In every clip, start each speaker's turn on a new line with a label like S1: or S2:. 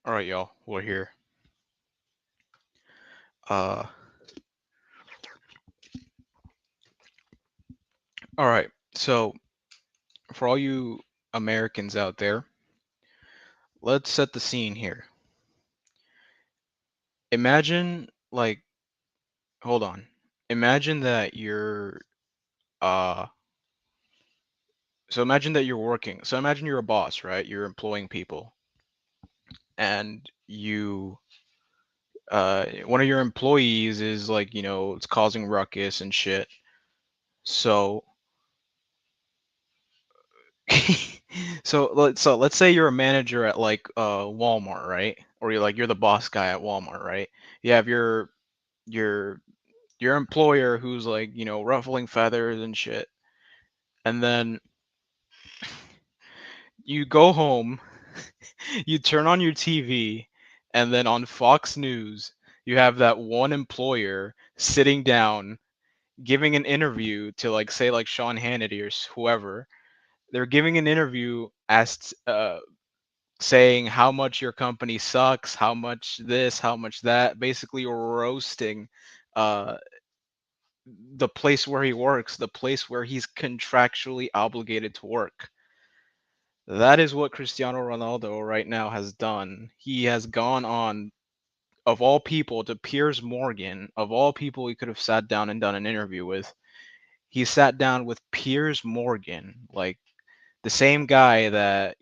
S1: All right, y'all, we're here. Uh, all right. So, for all you Americans out there, let's set the scene here. Imagine, like, hold on. Imagine that uh, imagine that you're working. So, imagine you're a boss, right? You're employing people, and one of your employees is like, it's causing ruckus and shit. So, so let's say you're a manager at like Walmart, right? Or you're the boss guy at Walmart, right? You have your your employer who's like, ruffling feathers and shit. And then you go home, you turn on your TV, and then on Fox News, you have that one employer sitting down giving an interview to like say like Sean Hannity or whoever. They're giving an interview as saying how much your company sucks, how much this, how much that, basically roasting uh, the place where he works, the place where he's contractually obligated to work. That is what Cristiano Ronaldo right now has done. He has gone on, of all people, to Piers Morgan, of all people he could have sat down and done an interview with. He sat down with Piers Morgan, like the same guy that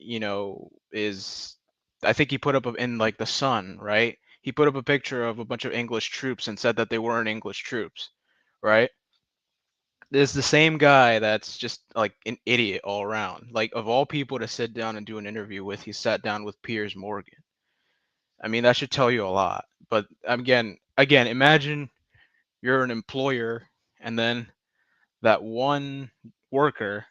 S1: is, I think he put up in like the Sun, right? He put up a picture of a bunch of English troops and said that they weren't English troops, right? There's the same guy that's just like an idiot all around. Like, of all people to sit down and do an interview with, he sat down with Piers Morgan. I mean, that should tell you a lot. But again, imagine you're an employer, and then that one worker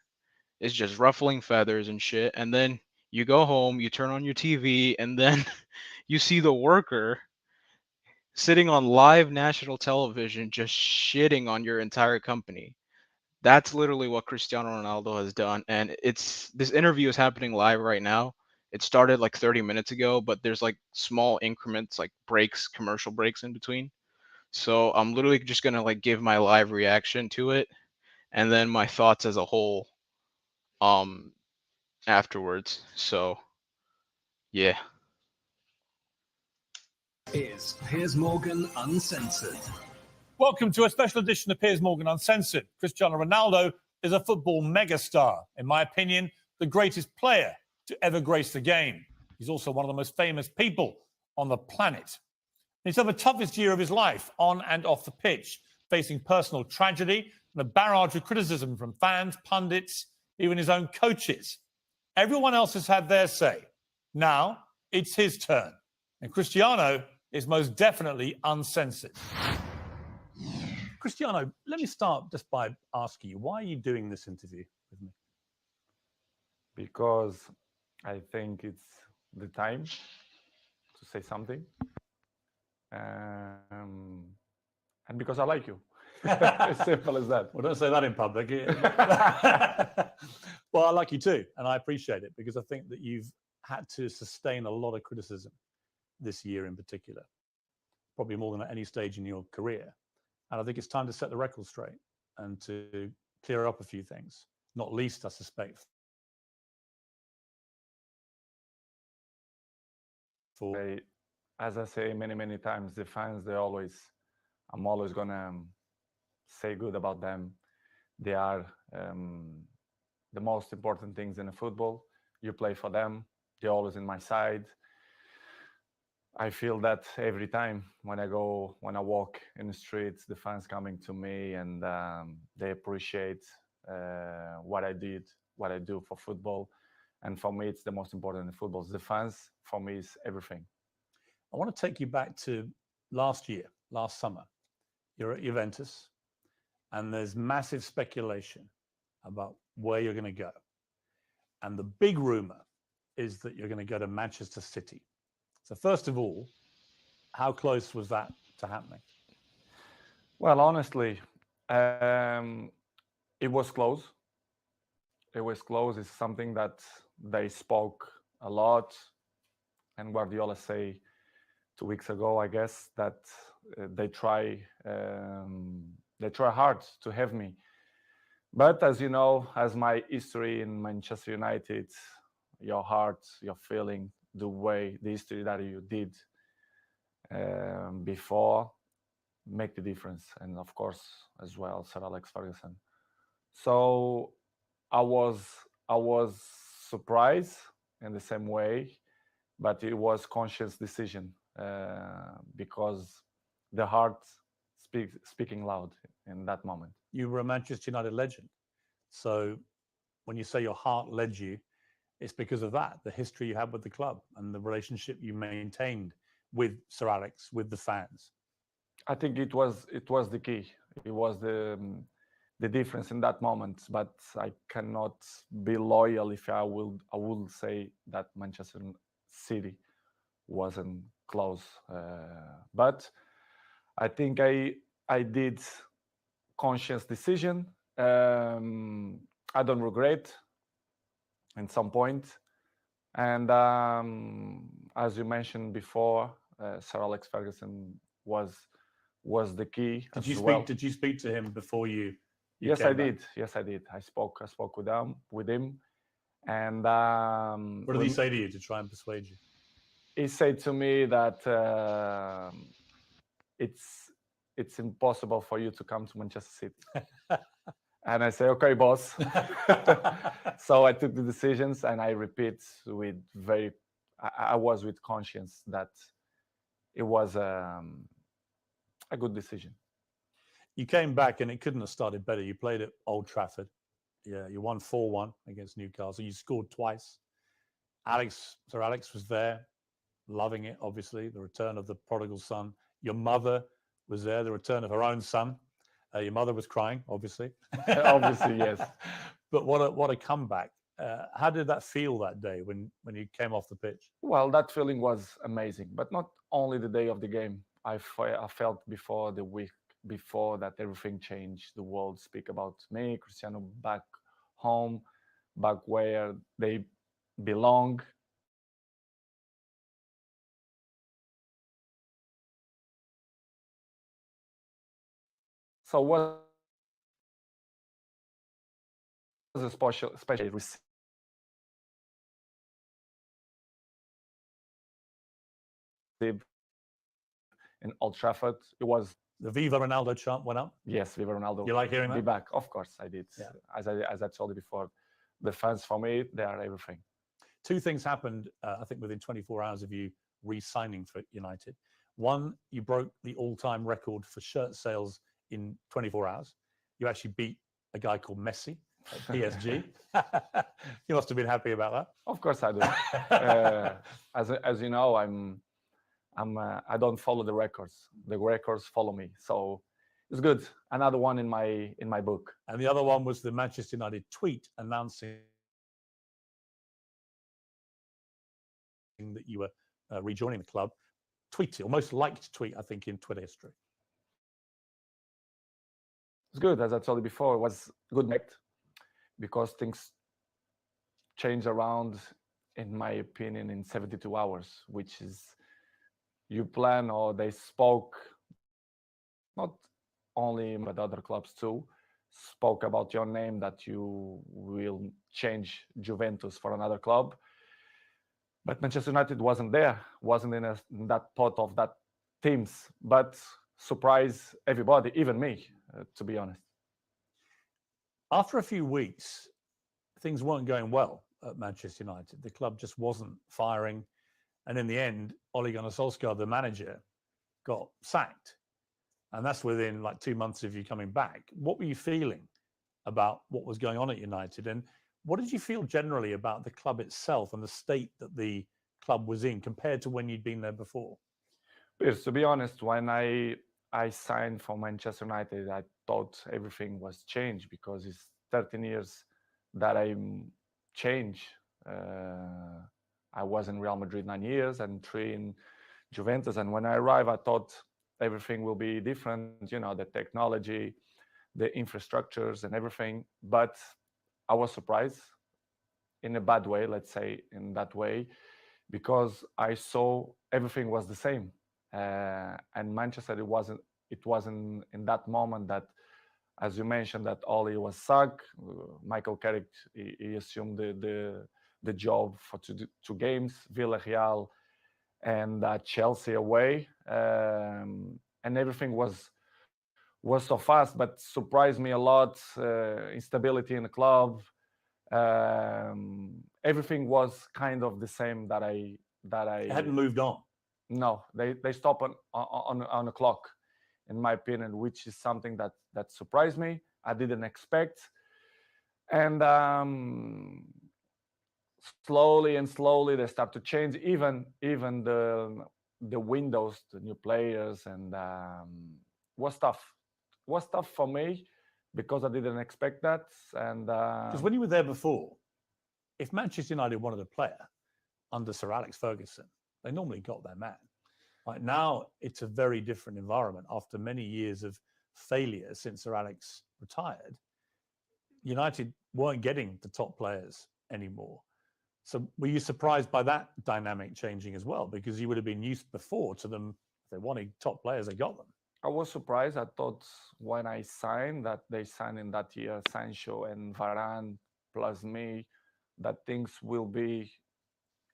S1: is just ruffling feathers and shit. And then you go home, you turn on your TV, and then you see the worker sitting on live national television just shitting on your entire company. That's literally what Cristiano Ronaldo has done. And this interview is happening live right now. It started like 30 minutes ago, but there's like small increments, like breaks, commercial breaks in between. So I'm literally just gonna like give my live reaction to it and then my thoughts as a whole um afterwards. So yeah.
S2: Is Piers Morgan Uncensored.
S3: Welcome to a special edition of Piers Morgan Uncensored. Cristiano Ronaldo is a football megastar. In my opinion, the greatest player to ever grace the game. He's also one of the most famous people on the planet. He's had the toughest year of his life, on and off the pitch, facing personal tragedy and a barrage of criticism from fans, pundits, even his own coaches. Everyone else has had their say. Now it's his turn. And Cristiano is most definitely uncensored. Cristiano, let me start just by asking you, why are you doing this interview with me?
S4: Because I think it's the time to say something. And because I like you. As simple as that.
S3: Well, don't say that in public. Well, I like you too, and I appreciate it because I think that you've had to sustain a lot of criticism this year in particular, probably more than at any stage in your career. And I think it's time to set the record straight and to clear up a few things, not least, I suspect, for...
S4: As I say many times, the fans, I'm always gonna say good about them. They are the most important things in the football. You play for them. They're always in my side. I feel that every time when I walk in the streets, the fans coming to me and they appreciate what I did, what I do for football. And for me, it's the most important in football. The fans, for me, is everything.
S3: I want to take you back to last summer. You're at Juventus, and there's massive speculation about where you're going to go. And the big rumor is that you're going to go to Manchester City. So first of all, how close was that to happening?
S4: Well, honestly, it was close. It was close. It's something that they spoke a lot. And Guardiola say 2 weeks ago, I guess, that they try hard to have me. But as you know, as my history in Manchester United, your heart, your feeling, the history that you did before make the difference. And of course, as well, Sir Alex Ferguson. So I was surprised in the same way, but it was conscious decision because the heart speaking loud in that moment.
S3: You were a Manchester United legend. So when you say your heart led you, it's because of that, the history you had with the club and the relationship you maintained with Sir Alex, with the fans.
S4: I think it was the key. It was the difference in that moment. But I cannot be loyal if I will say that Manchester City wasn't close. But I think I did conscious decision. I don't regret in some point. And as you mentioned before, Sir Alex Ferguson was the key.
S3: Did you speak to him before you?
S4: Yes, I did. Yes, I did. I spoke with him, and
S3: what did he say to you to try and persuade you?
S4: He said to me that it's impossible for you to come to Manchester City. And I say, okay, boss. So I took the decisions, and I repeat with I was with conscience that it was a good decision.
S3: You came back, and it couldn't have started better. You played at Old Trafford. Yeah, you won 4-1 against Newcastle. You scored twice. Sir Alex was there, loving it, obviously, the return of the prodigal son. Your mother was there, the return of her own son. Your mother was crying, obviously.
S4: Obviously, yes.
S3: But what a comeback. How did that feel that day when you came off the pitch?
S4: Well, that feeling was amazing, but not only the day of the game. I felt before the week before that everything changed. The world speak about me, Cristiano, back home, back where they belong. So was a special receive in Old Trafford. It was
S3: the Viva Ronaldo chant went up.
S4: Yes, Viva Ronaldo.
S3: You like hearing that?
S4: Be back, of course, I did. Yeah. As I told you before, the fans for me, they are everything.
S3: Two things happened, I think, within 24 hours of you re-signing for United. One, you broke the all-time record for shirt sales in 24 hours. You actually beat a guy called Messi at PSG. You must have been happy about that.
S4: Of course I do. As you know, I don't follow the records. The records follow me. So it's good. Another one in my book.
S3: And the other one was the Manchester United tweet announcing that you were rejoining the club. Tweeted, or most liked tweet, I think, in Twitter history.
S4: It's good. As I told you before, it was good because things change around, in my opinion, in 72 hours, which is you plan, or they spoke, not only but other clubs too, spoke about your name, that you will change Juventus for another club. But Manchester United wasn't there, wasn't in that pot of that teams, but surprised everybody, even me, to be honest.
S3: After a few weeks, things weren't going well at Manchester United. The club just wasn't firing. And in the end, Ole Gunnar Solskjaer, the manager, got sacked. And that's within like 2 months of you coming back. What were you feeling about what was going on at United? And what did you feel generally about the club itself and the state that the club was in compared to when you'd been there before?
S4: Piers, to be honest, when I signed for Manchester United, I thought everything was changed because it's 13 years that I'm changed. I was in Real Madrid 9 years and 3 in Juventus. And when I arrived, I thought everything will be different, the technology, the infrastructures and everything. But I was surprised in a bad way, let's say in that way, because I saw everything was the same. And Manchester, it wasn't in that moment that, as you mentioned, that Oli was sacked. Michael Carrick he assumed the job for two games, Villarreal and Chelsea away, and everything was so fast, but surprised me a lot. Instability in the club, everything was kind of the same that
S3: It
S4: I
S3: hadn't moved on.
S4: no, they stop on the clock, in my opinion, which is something that surprised me. I didn't expect, and slowly and slowly they start to change. Even the windows, the new players, and was tough. Was tough for me because I didn't expect that, and
S3: Because when you were there before, if Manchester United wanted a player under Sir Alex Ferguson, they normally got their man. Right now, it's a very different environment. After many years of failure since Sir Alex retired, United weren't getting the top players anymore. So were you surprised by that dynamic changing as well? Because you would have been used before to them, if they wanted top players, they got them.
S4: I was surprised. I thought when I signed that they signed in that year Sancho and Varane plus me, that things will be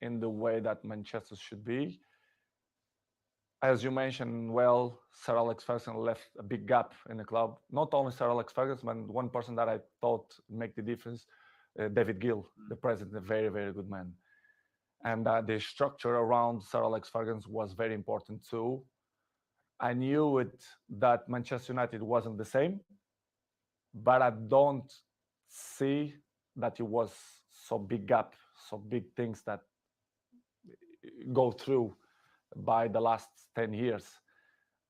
S4: in the way that Manchester should be. As you mentioned, well, Sir Alex Ferguson left a big gap in the club. Not only Sir Alex Ferguson, but one person that I thought make the difference, David Gill, the president, a very, very good man. And the structure around Sir Alex Ferguson was very important too. I knew it that Manchester United wasn't the same, but I don't see that it was so big gap, so big things that go through by the last 10 years.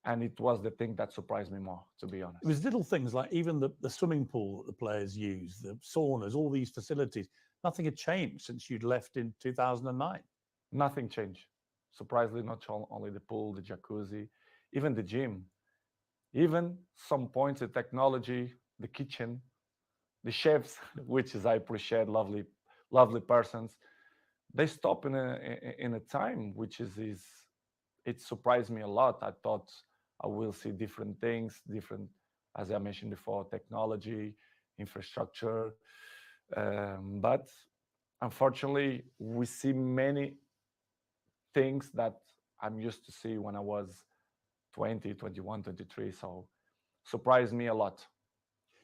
S4: And it was the thing that surprised me more, to be honest.
S3: It was little things like even the swimming pool that the players use, the saunas, all these facilities. Nothing had changed since you'd left in 2009.
S4: Nothing changed. Surprisingly, not only the pool, the jacuzzi, even the gym, even some points, the technology, the kitchen, the chefs, which is I appreciate, lovely, lovely persons. They stop in a time which is it surprised me a lot. I thought I will see different things, different, as I mentioned before, technology, infrastructure, but unfortunately, we see many things that I'm used to see when I was 20, 21, 23. So surprised me a lot.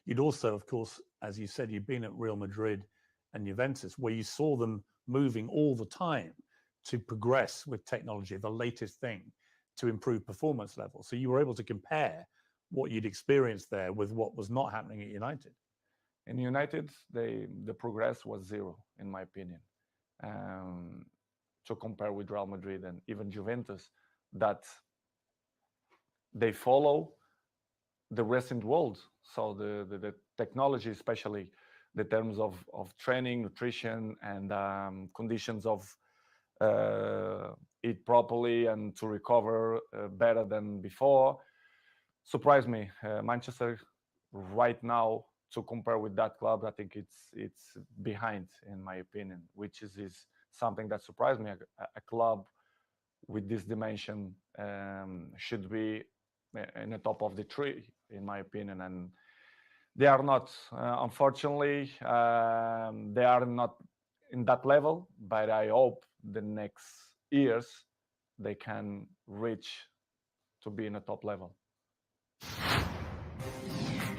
S3: You'd also, of course, as you said, you'd been at Real Madrid and Juventus, where you saw them moving all the time to progress with technology, the latest thing to improve performance levels. So you were able to compare what you'd experienced there with what was not happening at United.
S4: In United, the progress was zero, in my opinion. Um, to compare with Real Madrid and even Juventus, that they follow the recent world. So the technology, especially the terms of training, nutrition, and conditions of eat properly and to recover better than before, surprised me. Manchester right now, to compare with that club, I think it's behind, in my opinion, which is something that surprised me. A club with this dimension should be in the top of the tree, in my opinion, and they are not. Unfortunately, they are not in that level. But I hope the next years they can reach to be in a top level.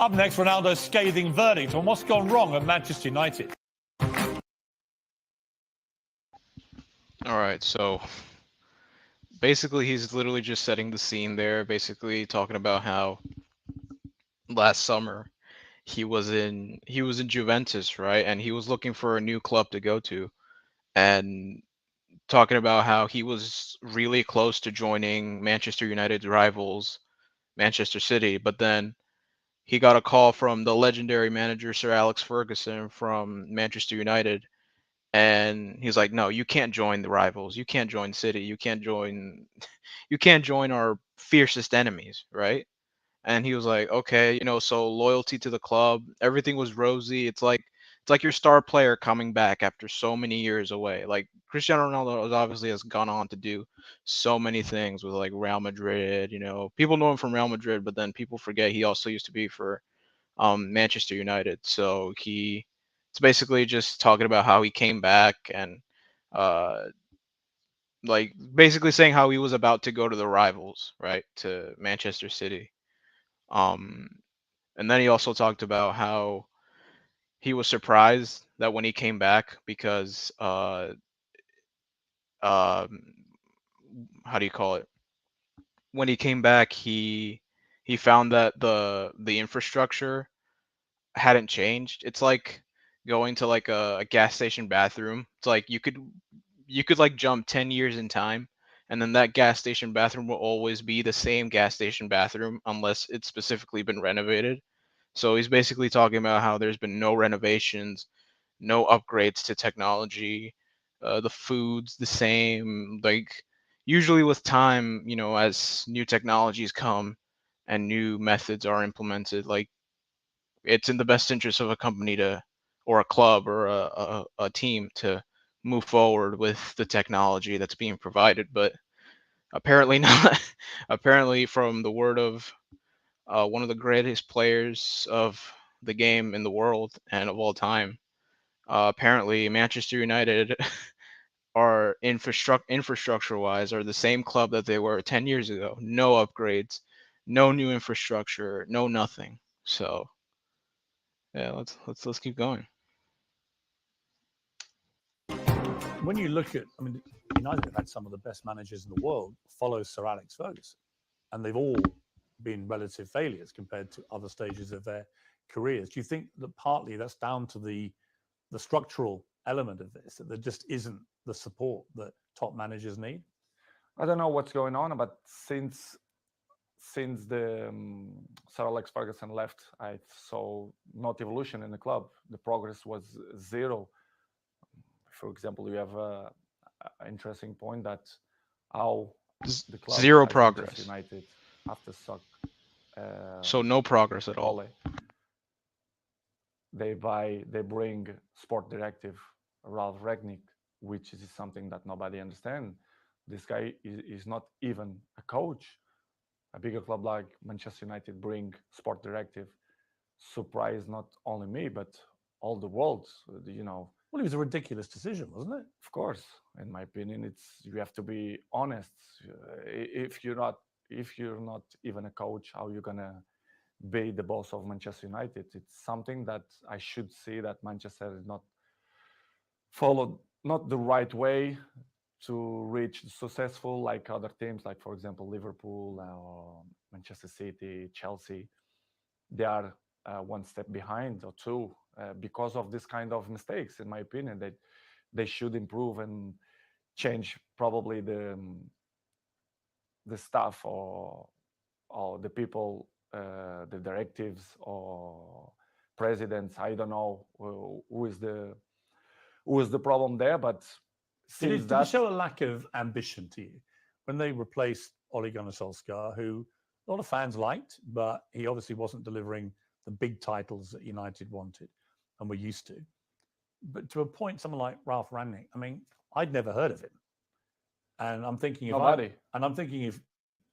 S3: Up next, Ronaldo's scathing verdict on what's gone wrong at Manchester United.
S1: All right, so basically he's literally just setting the scene there, basically talking about how last summer he was in Juventus, right? And he was looking for a new club to go to, and talking about how he was really close to joining Manchester United's rivals, Manchester City, but then he got a call from the legendary manager Sir Alex Ferguson from Manchester United, and he's like, "No, you can't join the rivals. You can't join City. You can't join you can't join our fiercest enemies, right?" And he was like, "Okay, so loyalty to the club, everything was rosy. It's like it's like your star player coming back after so many years away. Like Cristiano Ronaldo obviously has gone on to do so many things with like Real Madrid. You know, people know him from Real Madrid, but then people forget he also used to be for Manchester United. So it's basically just talking about how he came back and uh, like basically saying how he was about to go to the rivals, right, to Manchester City. Um, and then he also talked about how he was surprised that when he came back because um, how do you call it? When he came back, he found that the infrastructure hadn't changed. It's like going to like a gas station bathroom. It's like you could like jump 10 years in time, and then that gas station bathroom will always be the same gas station bathroom unless it's specifically been renovated. So he's basically talking about how there's been no renovations, no upgrades to technology. The food's the same. Like usually with time, as new technologies come and new methods are implemented, like it's in the best interest of a company to, or a club or a team to move forward with the technology that's being provided. But apparently not. Apparently, from the word of one of the greatest players of the game in the world and of all time, apparently Manchester United are infrastructure wise are the same club that they were 10 years ago. No upgrades, no new infrastructure, no nothing. So yeah, let's keep going.
S3: When you look at, I mean, United have had some of the best managers in the world follow Sir Alex Ferguson, and they've all been relative failures compared to other stages of their careers. Do you think that partly that's down to the structural element of this, that there just isn't the support that top managers need?
S4: I don't know what's going on, but since the Sir Alex Ferguson left, I saw not evolution in the club. The progress was zero. For example, you have a interesting point that how the club
S1: Zero
S4: as Manchester
S1: progress.
S4: United after suck.
S1: So no progress at all.
S4: Ole, they bring sport directive Ralph Ragnick, which is something that nobody understands. This guy is not even a coach. A bigger club like Manchester United bring sport directive. Surprise not only me but all the world.
S3: Well, it was a ridiculous decision, wasn't it?
S4: Of course, in my opinion, you have to be honest. If you're not even a coach, how you gonna be the boss of Manchester United? It's something that I should see that Manchester is not followed not the right way to reach successful like other teams, like for example Liverpool or Manchester City, Chelsea. They are one step behind or two because of this kind of mistakes. In my opinion, they should improve and change probably the staff or the people, the directives or presidents. I don't know who is the problem there, but
S3: Did it show a lack of ambition to you when they replaced Ole Gunnar Solskjaer, who a lot of fans liked, but he obviously wasn't delivering the big titles that United wanted and were used to. But to a point, someone like Ralph Rangnick, I mean, I'd never heard of him, and I'm thinking
S4: Nobody.
S3: if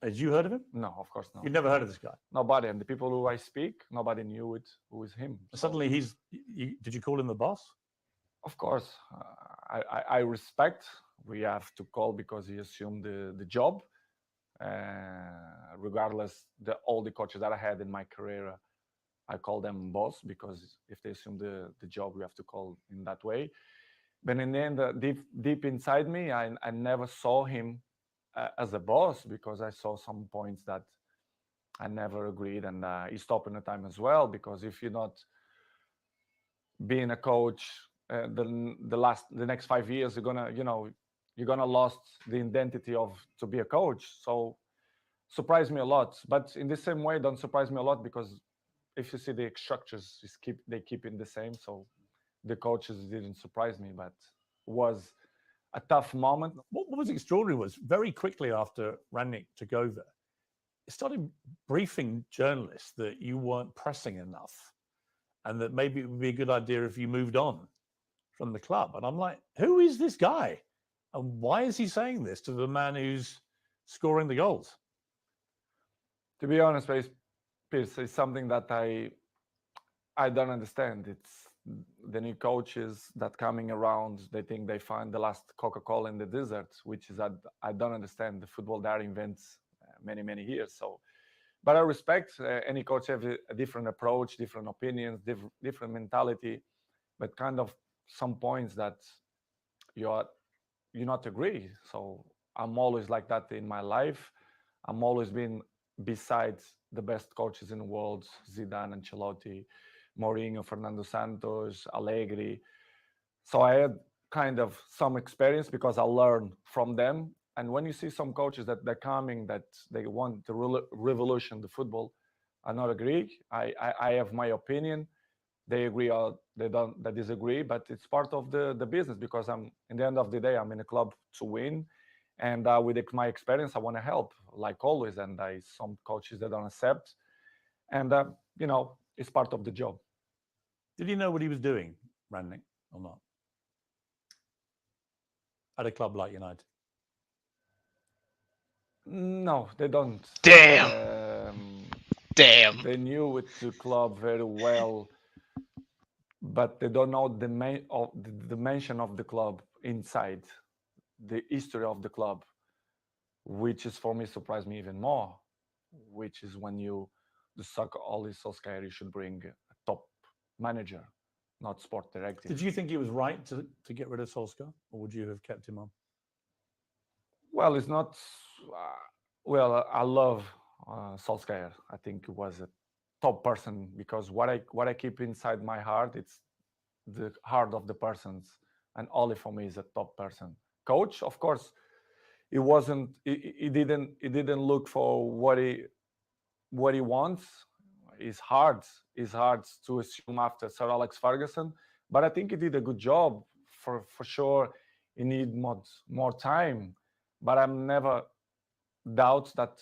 S3: had you heard of him?
S4: No, of course not.
S3: You'd never heard of this guy.
S4: Nobody, and the people who I speak, nobody knew it. Who is him?
S3: Suddenly, did you call him the boss?
S4: Of course, I respect. We have to call because he assumed the job. Regardless, all the coaches that I had in my career, I call them boss because if they assume the job, we have to call in that way. But in the end, deep inside me, I never saw him as a boss because I saw some points that I never agreed, and he stopped in the time as well. Because if you're not being a coach, the next 5 years, you're gonna lost the identity of to be a coach. So surprised me a lot. But in the same way, don't surprise me a lot because if you see the structures, they keep it the same. So the coaches didn't surprise me, but was a tough moment.
S3: What was extraordinary was very quickly after Rangnick took over, it started briefing journalists that you weren't pressing enough. and that maybe it would be a good idea if you moved on from the club. And I'm like, who is this guy? And why is he saying this to the man who's scoring the goals?
S4: To be honest, Piers, it's something that I don't understand. It's the new coaches that coming around. They think they find the last Coca-Cola in the desert, which is I don't understand. The football that invents many years. So, but I respect any coach have a different approach, different opinions, different mentality, but kind of some points that you're you not agree. So I'm always like that in my life. I'm always been besides the best coaches in the world, Zidane, Ancelotti, Mourinho, Fernando Santos, Allegri. So I had kind of some experience because I learned from them. And when you see some coaches that they're coming, that they want to revolution the football, I not agree. I have my opinion. They agree or they disagree, but it's part of the business because I'm in the end of the day I'm in a club to win, and with my experience I want to help like always. And I some coaches that don't accept, and it's part of the job.
S3: Did he know what he was doing, Rangnick, or not? At a club like United?
S4: No, they don't.
S1: Damn. Damn.
S4: They knew it the club very well, but they don't know the main of the dimension of the club inside, the history of the club, which is for me surprised me even more. Which is when the soccer Oli Solskjaer, you should bring a top manager, not sport director.
S3: Did you think he was right to get rid of Solskjaer, or would you have kept him on?
S4: Well, it's not. Well, I love Solskjaer. I think he was a top person because what I keep inside my heart, it's the heart of the persons, and Oli for me is a top person. Coach, of course, he wasn't. He didn't look for what he wants. It's hard. It's hard to assume after Sir Alex Ferguson, but I think he did a good job. For sure, he need more time, but I'm never doubt that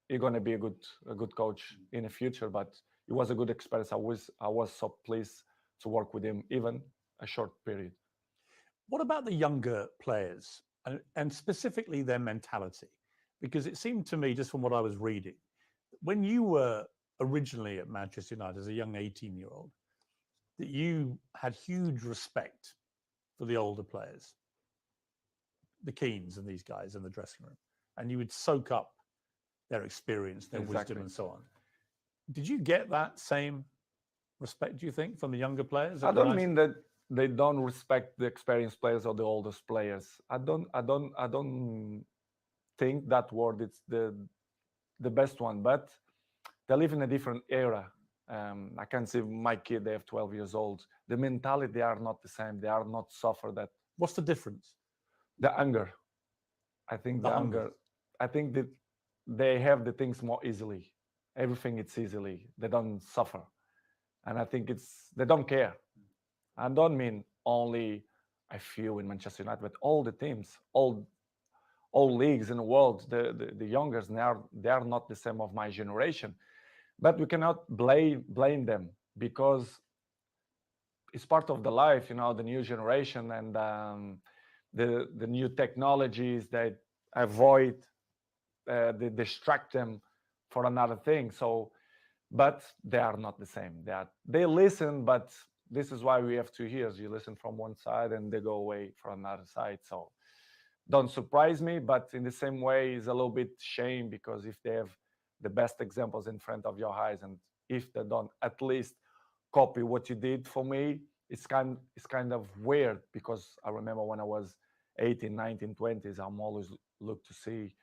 S4: he's going to be a good coach in the future. But it was a good experience. I was so pleased to work with him, even a short period.
S3: What about the younger players and specifically their mentality? Because it seemed to me, just from what I was reading, when you were originally at Manchester United as a young 18-year-old, that you had huge respect for the older players, the Keanes and these guys in the dressing room, and you would soak up their experience, their wisdom, and so on. Did you get that same respect, do you think, from the younger players?
S4: I don't mean that they don't respect the experienced players or the oldest players. I don't think that word is the best one, but they live in a different era. I can see my kid, they have 12 years old. The mentality, they are not the same. They are not suffer that.
S3: What's the difference?
S4: The anger. I think the anger. I think that they have the things more easily. Everything it's easily. They don't suffer. And I think they don't care. I don't mean only a few in Manchester United, but all the teams, all leagues in the world, the youngers, they are not the same of my generation. But we cannot blame them because it's part of the life, the new generation and the new technologies that avoid, they distract them for another thing. So, but they are not the same. They listen, but this is why we have 2 years. You listen from one side and they go away from another side. So don't surprise me, but in the same way, it's a little bit shame because if they have the best examples in front of your eyes, and if they don't at least copy what you did for me, it's kind of weird because I remember when I was 18, 19, 20s, I'm always look to see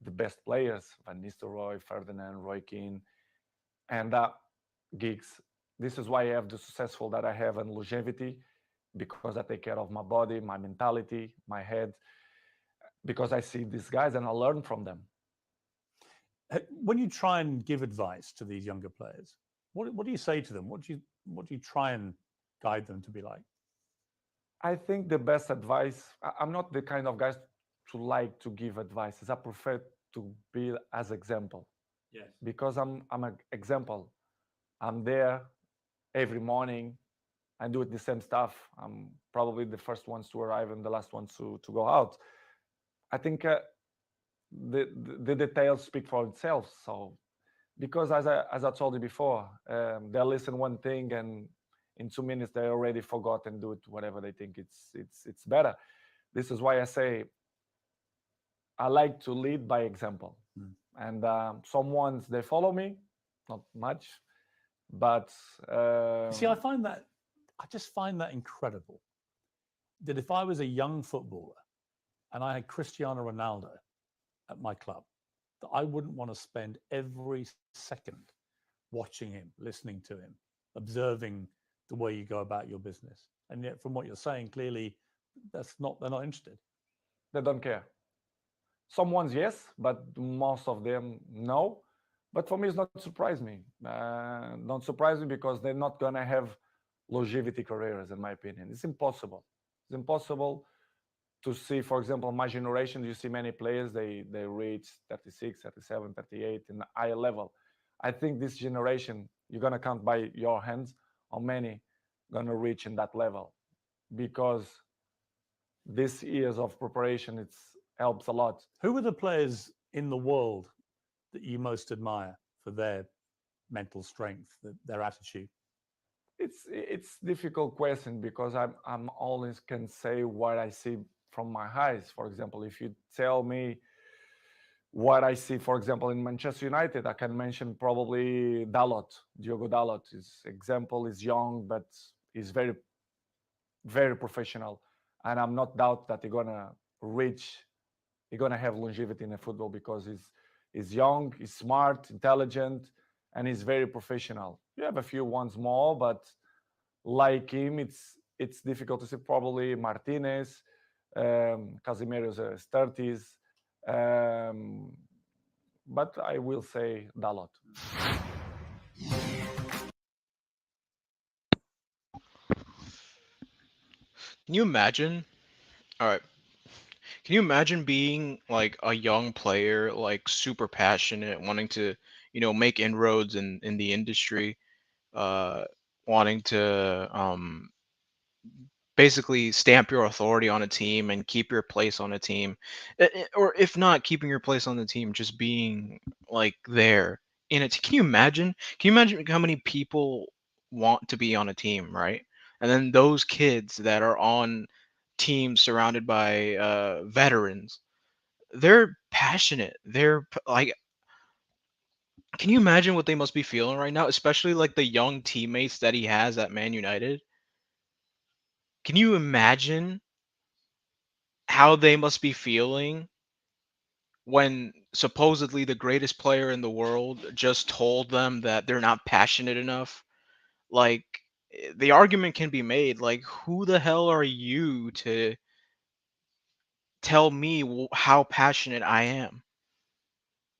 S4: the best players, Van Nistelrooy, Ferdinand, Roy Keane, and Giggs. This is why I have the successful that I have and longevity, because I take care of my body, my mentality, my head, because I see these guys and I learn from them.
S3: When you try and give advice to these younger players, what do you say to them? What do you try and guide them to be like?
S4: I think the best advice, I'm not the kind of guy to like to give advices. I prefer to be as example.
S3: Yes.
S4: Because I'm an example. I'm there every morning and do it the same stuff. I'm probably the first ones to arrive and the last ones to go out. I think the details speak for itself. So because as I told you before, they listen one thing and in 2 minutes they already forgot and do it whatever they think it's better. This is why I say I like to lead by example. And some ones they follow me, not much, but
S3: See, I just find that incredible. That if I was a young footballer and I had Cristiano Ronaldo at my club, that I wouldn't want to spend every second watching him, listening to him, observing the way you go about your business. And yet, from what you're saying, clearly, they're not interested.
S4: they don't care. Some ones yes, but most of them no. But for me, it's not surprise me. Don't surprise me because they're not gonna have longevity careers, in my opinion. It's impossible. It's impossible to see, for example, my generation. You see many players they reach 36, 37, 38 in the higher level. I think this generation you're gonna count by your hands how many gonna reach in that level because this years of preparation it's helps a lot.
S3: Who are the players in the world that you most admire for their mental strength, their attitude?
S4: It's difficult question because I'm always can say what I see from my eyes. For example, if you tell me what I see, for example, in Manchester United, I can mention probably Dalot, Diogo Dalot. His example is young, but he's very professional, and I'm not doubt that he's gonna reach, he's gonna have longevity in the football because he's young, he's smart, intelligent, and he's very professional. You have a few ones more, but like him, it's difficult to see. Probably Martinez, Casemiro's 30s, um, but I will say Dalot.
S1: Can you imagine? All right. Can you imagine being like a young player, like super passionate, wanting to, make inroads in the industry, uh, wanting to basically stamp your authority on a team and keep your place on a team, or if not keeping your place on the team, just being like there in it. Can you imagine? Can you imagine how many people want to be on a team, right? And then those kids that are on teams surrounded by veterans, they're passionate. Like, can you imagine what they must be feeling right now, especially like the young teammates that he has at Man United? Can you imagine how they must be feeling when supposedly the greatest player in the world just told them that they're not passionate enough? Like, the argument can be made, like, who the hell are you to tell me how passionate I am?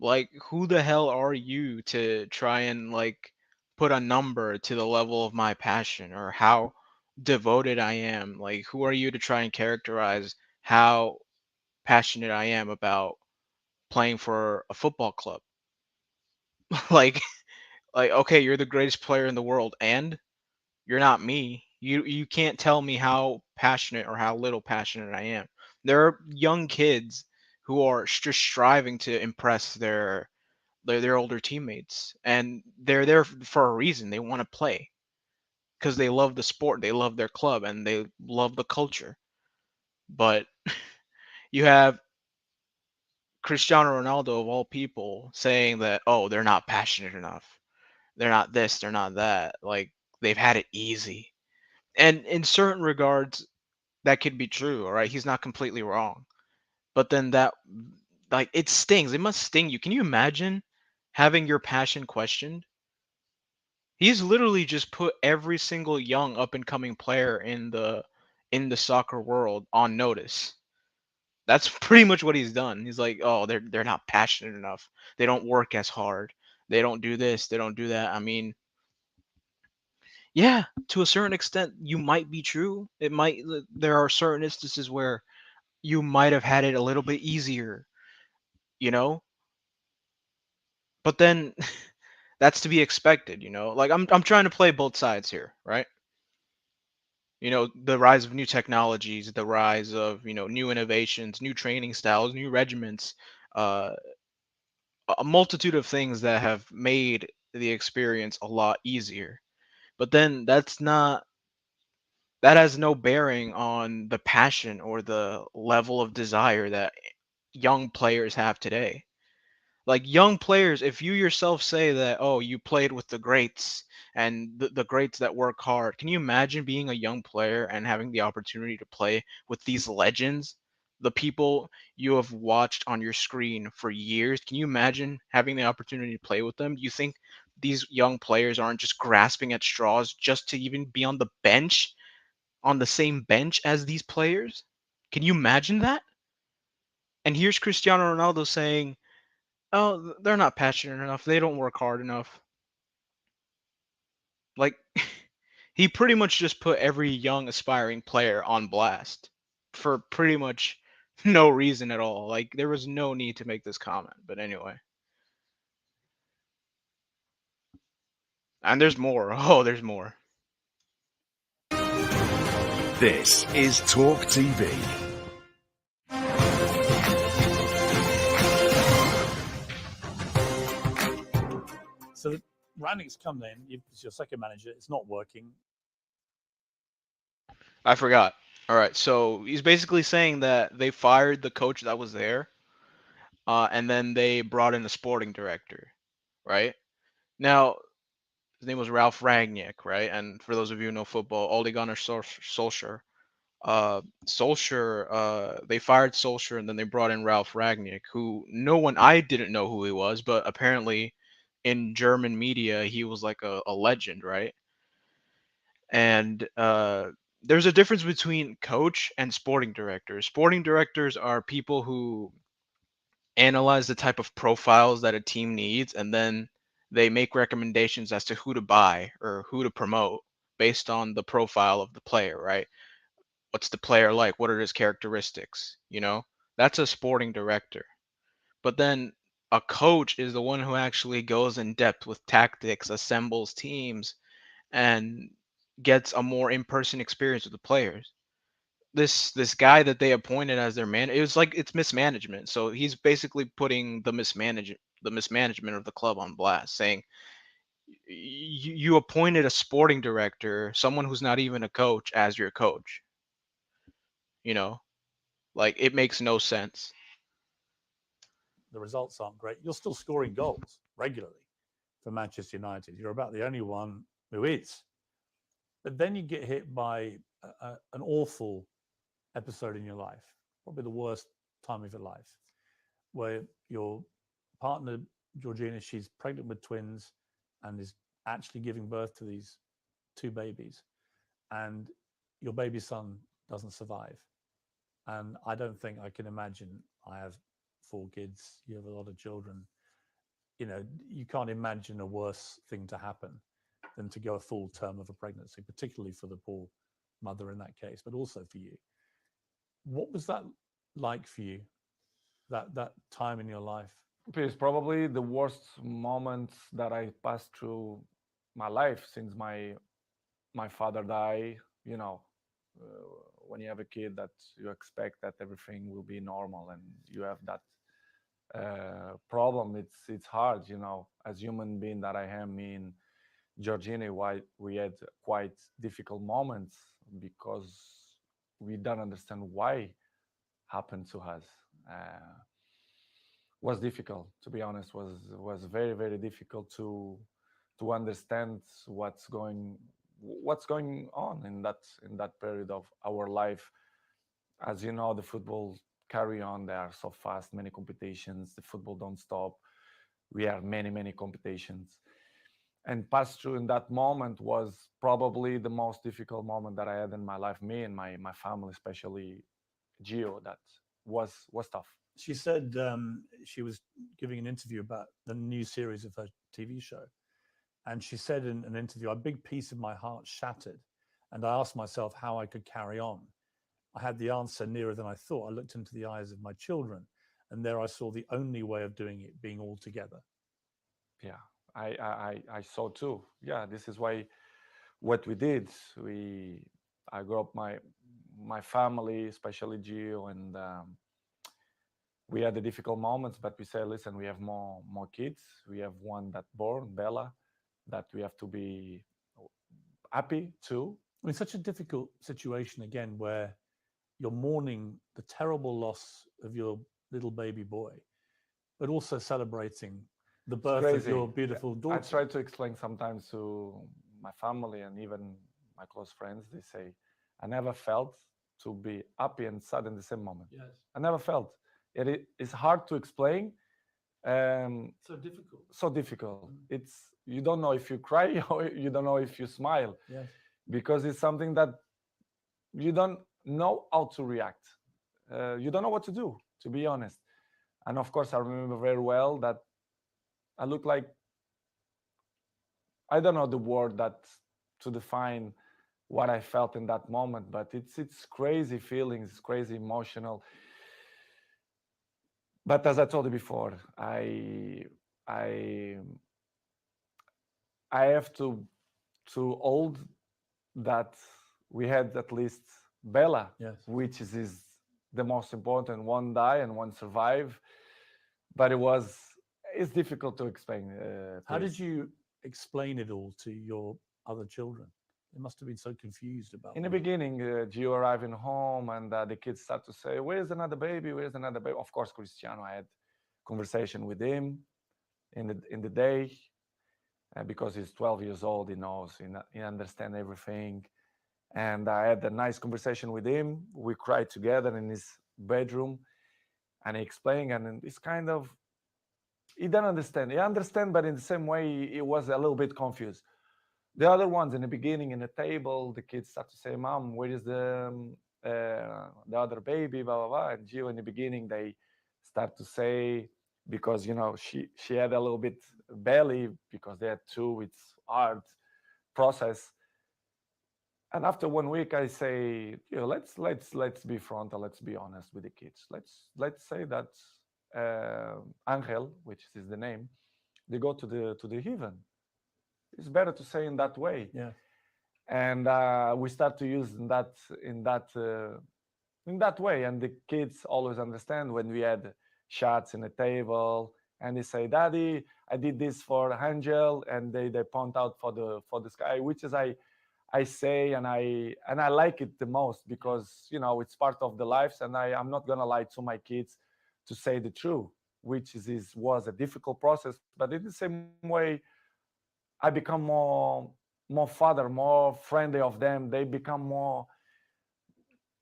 S1: Like, who the hell are you to try and like put a number to the level of my passion or how devoted I am? Like, who are you to try and characterize how passionate I am about playing for a football club? like okay, you're the greatest player in the world and you're not me. You can't tell me how passionate or how little passionate I am. There are young kids who are just striving to impress their older teammates, and they're there for a reason. They want to play because they love the sport, they love their club, and they love the culture. But you have Cristiano Ronaldo of all people saying that, oh, they're not passionate enough, they're not this, they're not that, like they've had it easy. And in certain regards that could be true, all right, he's not completely wrong. But then that, like, it stings, it must sting you. Can you imagine having your passion questioned? He's literally just put every single young up and coming player in the soccer world on notice. That's pretty much what he's done. He's like, "Oh, they're not passionate enough. They don't work as hard. They don't do this, they don't do that." I mean, yeah, to a certain extent you might be true. There are certain instances where you might have had it a little bit easier, you know? But then That's to be expected, you know. Like I'm trying to play both sides here, right? You know, the rise of new technologies, the rise of, you know, new innovations, new training styles, new regiments, uh, a multitude of things that have made the experience a lot easier. But then that has no bearing on the passion or the level of desire that young players have today. Like young players, if you yourself say that, oh, you played with the greats and the greats that work hard, can you imagine being a young player and having the opportunity to play with these legends, the people you have watched on your screen for years? Can you imagine having the opportunity to play with them? Do you think these young players aren't just grasping at straws just to even be on the bench, on the same bench as these players? Can you imagine that? And here's Cristiano Ronaldo saying, "Oh, they're not passionate enough. They don't work hard enough." Like he pretty much just put every young aspiring player on blast for pretty much no reason at all. Like there was no need to make this comment. But anyway, and there's more. Oh, there's more.
S2: This is Talk TV.
S3: So Rangnick's come in. It's your second manager. It's not working.
S1: I forgot. All right, so he's basically saying that they fired the coach that was there, and then they brought in a sporting director, right? Now, his name was Ralph Rangnick, right? And for those of you who know football, Ole Gunnar Solskjaer. Solskjaer, they fired Solskjaer and then they brought in Ralph Rangnick, who no one, I didn't know who he was, but apparently in German media he was like a legend, right? And there's a difference between coach and sporting directors. Sporting directors are people who analyze the type of profiles that a team needs, and then they make recommendations as to who to buy or who to promote based on the profile of the player, right? What's the player like? What are his characteristics? You know, that's a sporting director. But then a coach is the one who actually goes in depth with tactics, assembles teams, and gets a more in-person experience with the players. This guy that they appointed as their man, it was like it's mismanagement. So he's basically putting the mismanagement of the club on blast, saying you appointed a sporting director, someone who's not even a coach, as your coach. You know, like it makes no sense.
S3: The results aren't great. You're still scoring goals regularly for Manchester United. You're about the only one who is. But then you get hit by an awful episode in your life, probably the worst time of your life, where your partner, Georgina, she's pregnant with twins and is actually giving birth to these two babies. And your baby son doesn't survive. And I don't think I can imagine. I have four kids, you have a lot of children. You know, you can't imagine a worse thing to happen than to go a full term of a pregnancy, particularly for the poor mother in that case, but also for you. What was that like for you, that time in your life?
S4: It's probably the worst moments that I passed through my life since my father died. You know, when you have a kid, that you expect that everything will be normal, and you have that problem. It's hard, you know, as human being that I am. Me and Georgina, why we had quite difficult moments because we don't understand why happened to us. Was difficult, to be honest. Was very very difficult to understand what's going on in that period of our life. As you know, the football carry on. They are so fast, many competitions. The football don't stop. We have many competitions, and pass through in that moment was probably the most difficult moment that I had in my life. Me and my family, especially Gio, that was tough.
S3: She said she was giving an interview about the new series of her TV show. And she said in an interview, a big piece of my heart shattered. And I asked myself how I could carry on. I had the answer nearer than I thought. I looked into the eyes of my children, and there I saw the only way of doing it being all together.
S4: Yeah, I saw too. Yeah, this is why what we did. I grew up my family, especially Gio, and we had the difficult moments. But we said, listen, we have more kids. We have one that born, Bella, that we have to be happy too.
S3: I mean, such a difficult situation again, where you're mourning the terrible loss of your little baby boy, but also celebrating the birth of your beautiful
S4: I
S3: daughter.
S4: try to explain sometimes to my family and even my close friends. They say, I never felt to be happy and sad in the same moment.
S3: Yes,
S4: I never felt. It's hard to explain.
S3: so difficult.
S4: So difficult. It's you don't know if you cry or you don't know if you smile
S3: Yes,
S4: because it's something that you don't know how to react. You don't know what to do, to be honest. And of course, I remember very well that I look like I don't know the word that to define what I felt in that moment, but it's crazy feelings, it's crazy emotional. But as I told you before, I I have to hold that we had at least Bella,
S3: yes.
S4: which is the most important. One die and one survive, but it's difficult to explain.
S3: How did
S4: Piers.
S3: you explain it all to your other children? They must have been so confused about
S4: In the
S3: it.
S4: beginning, Gio arriving home and the kids start to say, "Where's another baby? Where's another baby?" Of course, Cristiano. I had conversation with him in the day because he's 12 years old. He knows, he understands everything. And I had a nice conversation with him. We cried together in his bedroom, and he explained, and it's kind of he didn't understand. He understand, but in the same way, he was a little bit confused. The other ones in the beginning, in the table, the kids start to say, "Mom, where is the other baby?" Blah blah blah. And Gio, in the beginning, they start to say because she had a little bit belly because they had two. It's hard process. And after 1 week, I say, let's be frontal. Let's be honest with the kids. Let's say that Angel, which is the name, they go to the heaven. It's better to say in that way.
S3: Yeah.
S4: And we start to use in that way. And the kids always understand when we had shots in the table, and they say, "Daddy, I did this for Angel," and they point out for the sky, which is I say and I like it the most because it's part of the lives, and I'm not gonna lie to my kids to say the truth, which was a difficult process. But in the same way, I become more father, more friendly of them. They become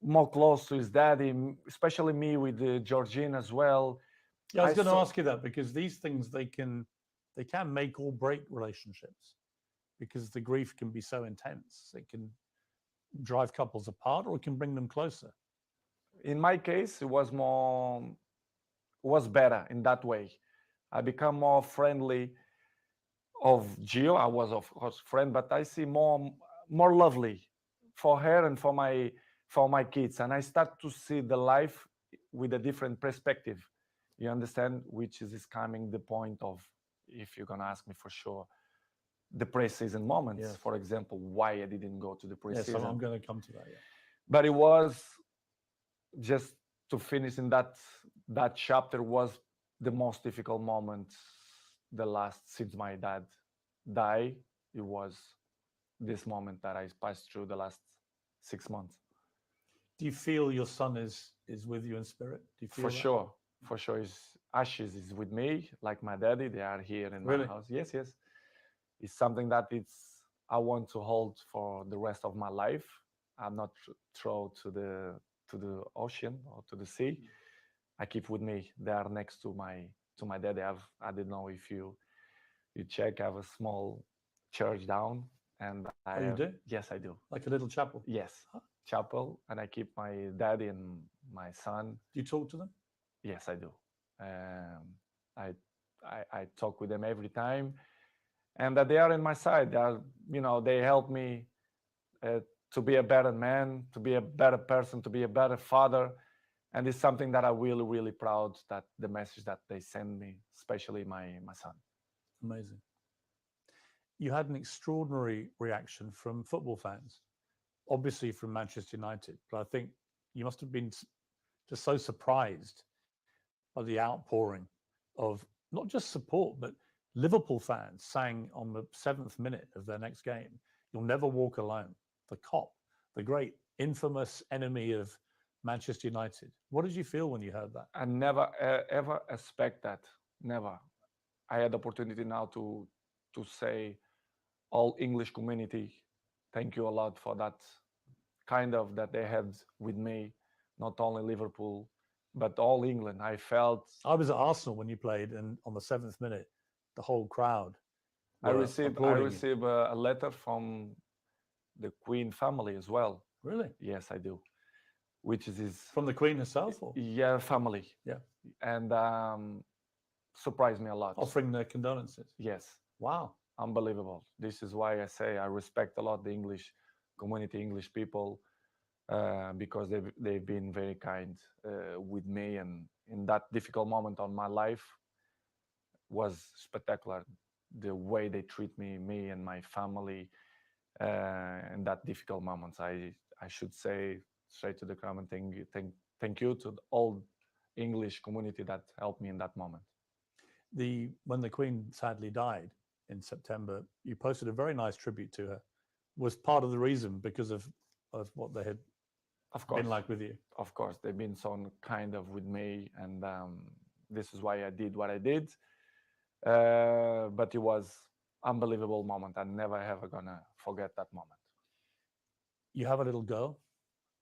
S4: more close to his daddy, especially me with Georgine as well.
S3: Yeah, I was going to ask you that because these things they can make or break relationships because the grief can be so intense. It can drive couples apart or it can bring them closer.
S4: In my case, it was better in that way. I become more friendly of Gio. I was of course friend, but I see more lovely for her and for my kids, and I start to see the life with a different perspective. You understand, which is coming the point of, if you're gonna ask me for sure, the pre-season moments.
S3: Yes.
S4: For example, why I didn't go to the
S3: Yes,
S4: pre-season.
S3: I'm going to come to that. Yeah.
S4: But it was just to finish in that chapter was the most difficult moment, the last since my dad died. It was this moment that I passed through the last 6 months.
S3: Do you feel your son is with you in spirit? Do you feel
S4: For
S3: that?
S4: sure, for sure. His ashes is with me, like my daddy. They are here in
S3: Really?
S4: my house. Yes, yes. It's something that I want to hold for the rest of my life. I'm not throw to the ocean or to the sea. I keep with me. They are next to my dad. I don't know if you check. I have a small church down, and I
S3: Oh, you do?
S4: yes, I do.
S3: Like a little chapel.
S4: Yes, chapel, and I keep my daddy and my son.
S3: Do you talk to them?
S4: Yes, I do. I, I talk with them every time, and that they are in my side. They are, they help me to be a better man, to be a better person, to be a better father, and it's something that I'm really, really proud that the message that they send me, especially my son.
S3: Amazing. you had an extraordinary reaction from football fans, obviously from Manchester United, but I think you must have been just so surprised by the outpouring of not just support, but Liverpool fans sang on the 7th minute of their next game, "You'll never walk alone." The cop, the great infamous enemy of Manchester United. What did you feel when you heard that?
S4: I never ever expect that. Never. I had the opportunity now to say all English community, thank you a lot for that kind of that they had with me, not only Liverpool, but all England. I felt
S3: I was at Arsenal when you played, and on the 7th minute, the whole crowd
S4: I
S3: were
S4: received
S3: applauding you.
S4: a letter from the Queen family as well.
S3: Really?
S4: Yes, I do. Which is his
S3: From the Queen herself? Or?
S4: yeah family.
S3: Yeah.
S4: And surprised me a lot.
S3: Offering their condolences.
S4: Yes,
S3: Wow.
S4: unbelievable. This is why I say I respect a lot the English community, English people, because they've been very kind with me, and in that difficult moment on my life was spectacular. The way they treat me and my family in that difficult moments. I should say straight to the crowd and thank you to the old English community that helped me in that moment.
S3: When the Queen sadly died in September, you posted a very nice tribute to her. Was part of the reason because of what they had
S4: Of course,
S3: been like with you?
S4: of course, they've been so kind of with me, and this is why I did what I did. But it was unbelievable moment. I'm never ever gonna forget that moment.
S3: You have a little girl,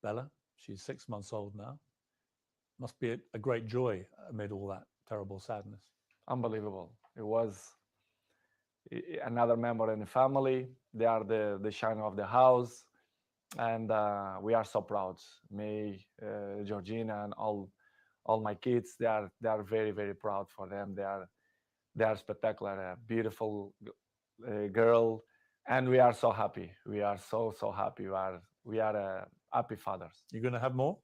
S3: Bella. She's 6 months old now. Must be a great joy amid all that terrible sadness.
S4: Unbelievable. It was another member in the family. They are the shine of the house, and we are so proud. Me, Georgina, and all my kids. They are very very proud for them. They are spectacular. A beautiful girl, and we are so happy. We are so happy. We are happy fathers.
S3: You're going to have more?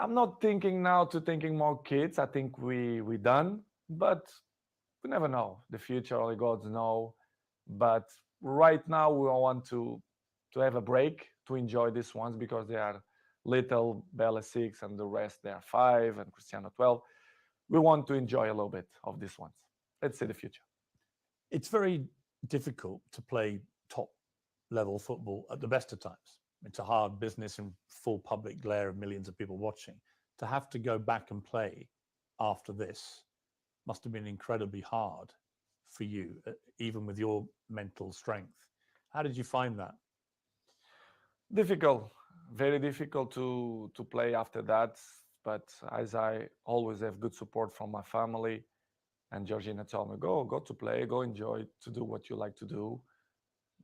S4: I'm not thinking now to thinking more kids. I think we done, but we never know. The future only God know. But right now we want to have a break to enjoy these ones because they are little. Bella 6 and the rest they are 5 and Cristiano 12. We want to enjoy a little bit of these ones. Let's see the future.
S3: It's very difficult to play top level football at the best of times. It's a hard business in full public glare of millions of people watching. To have to go back and play after this must have been incredibly hard for you, even with your mental strength. How did you find that?
S4: Difficult, very difficult to play after that. But as I always have good support from my family, and Georgina told me, go to play, go enjoy, to do what you like to do.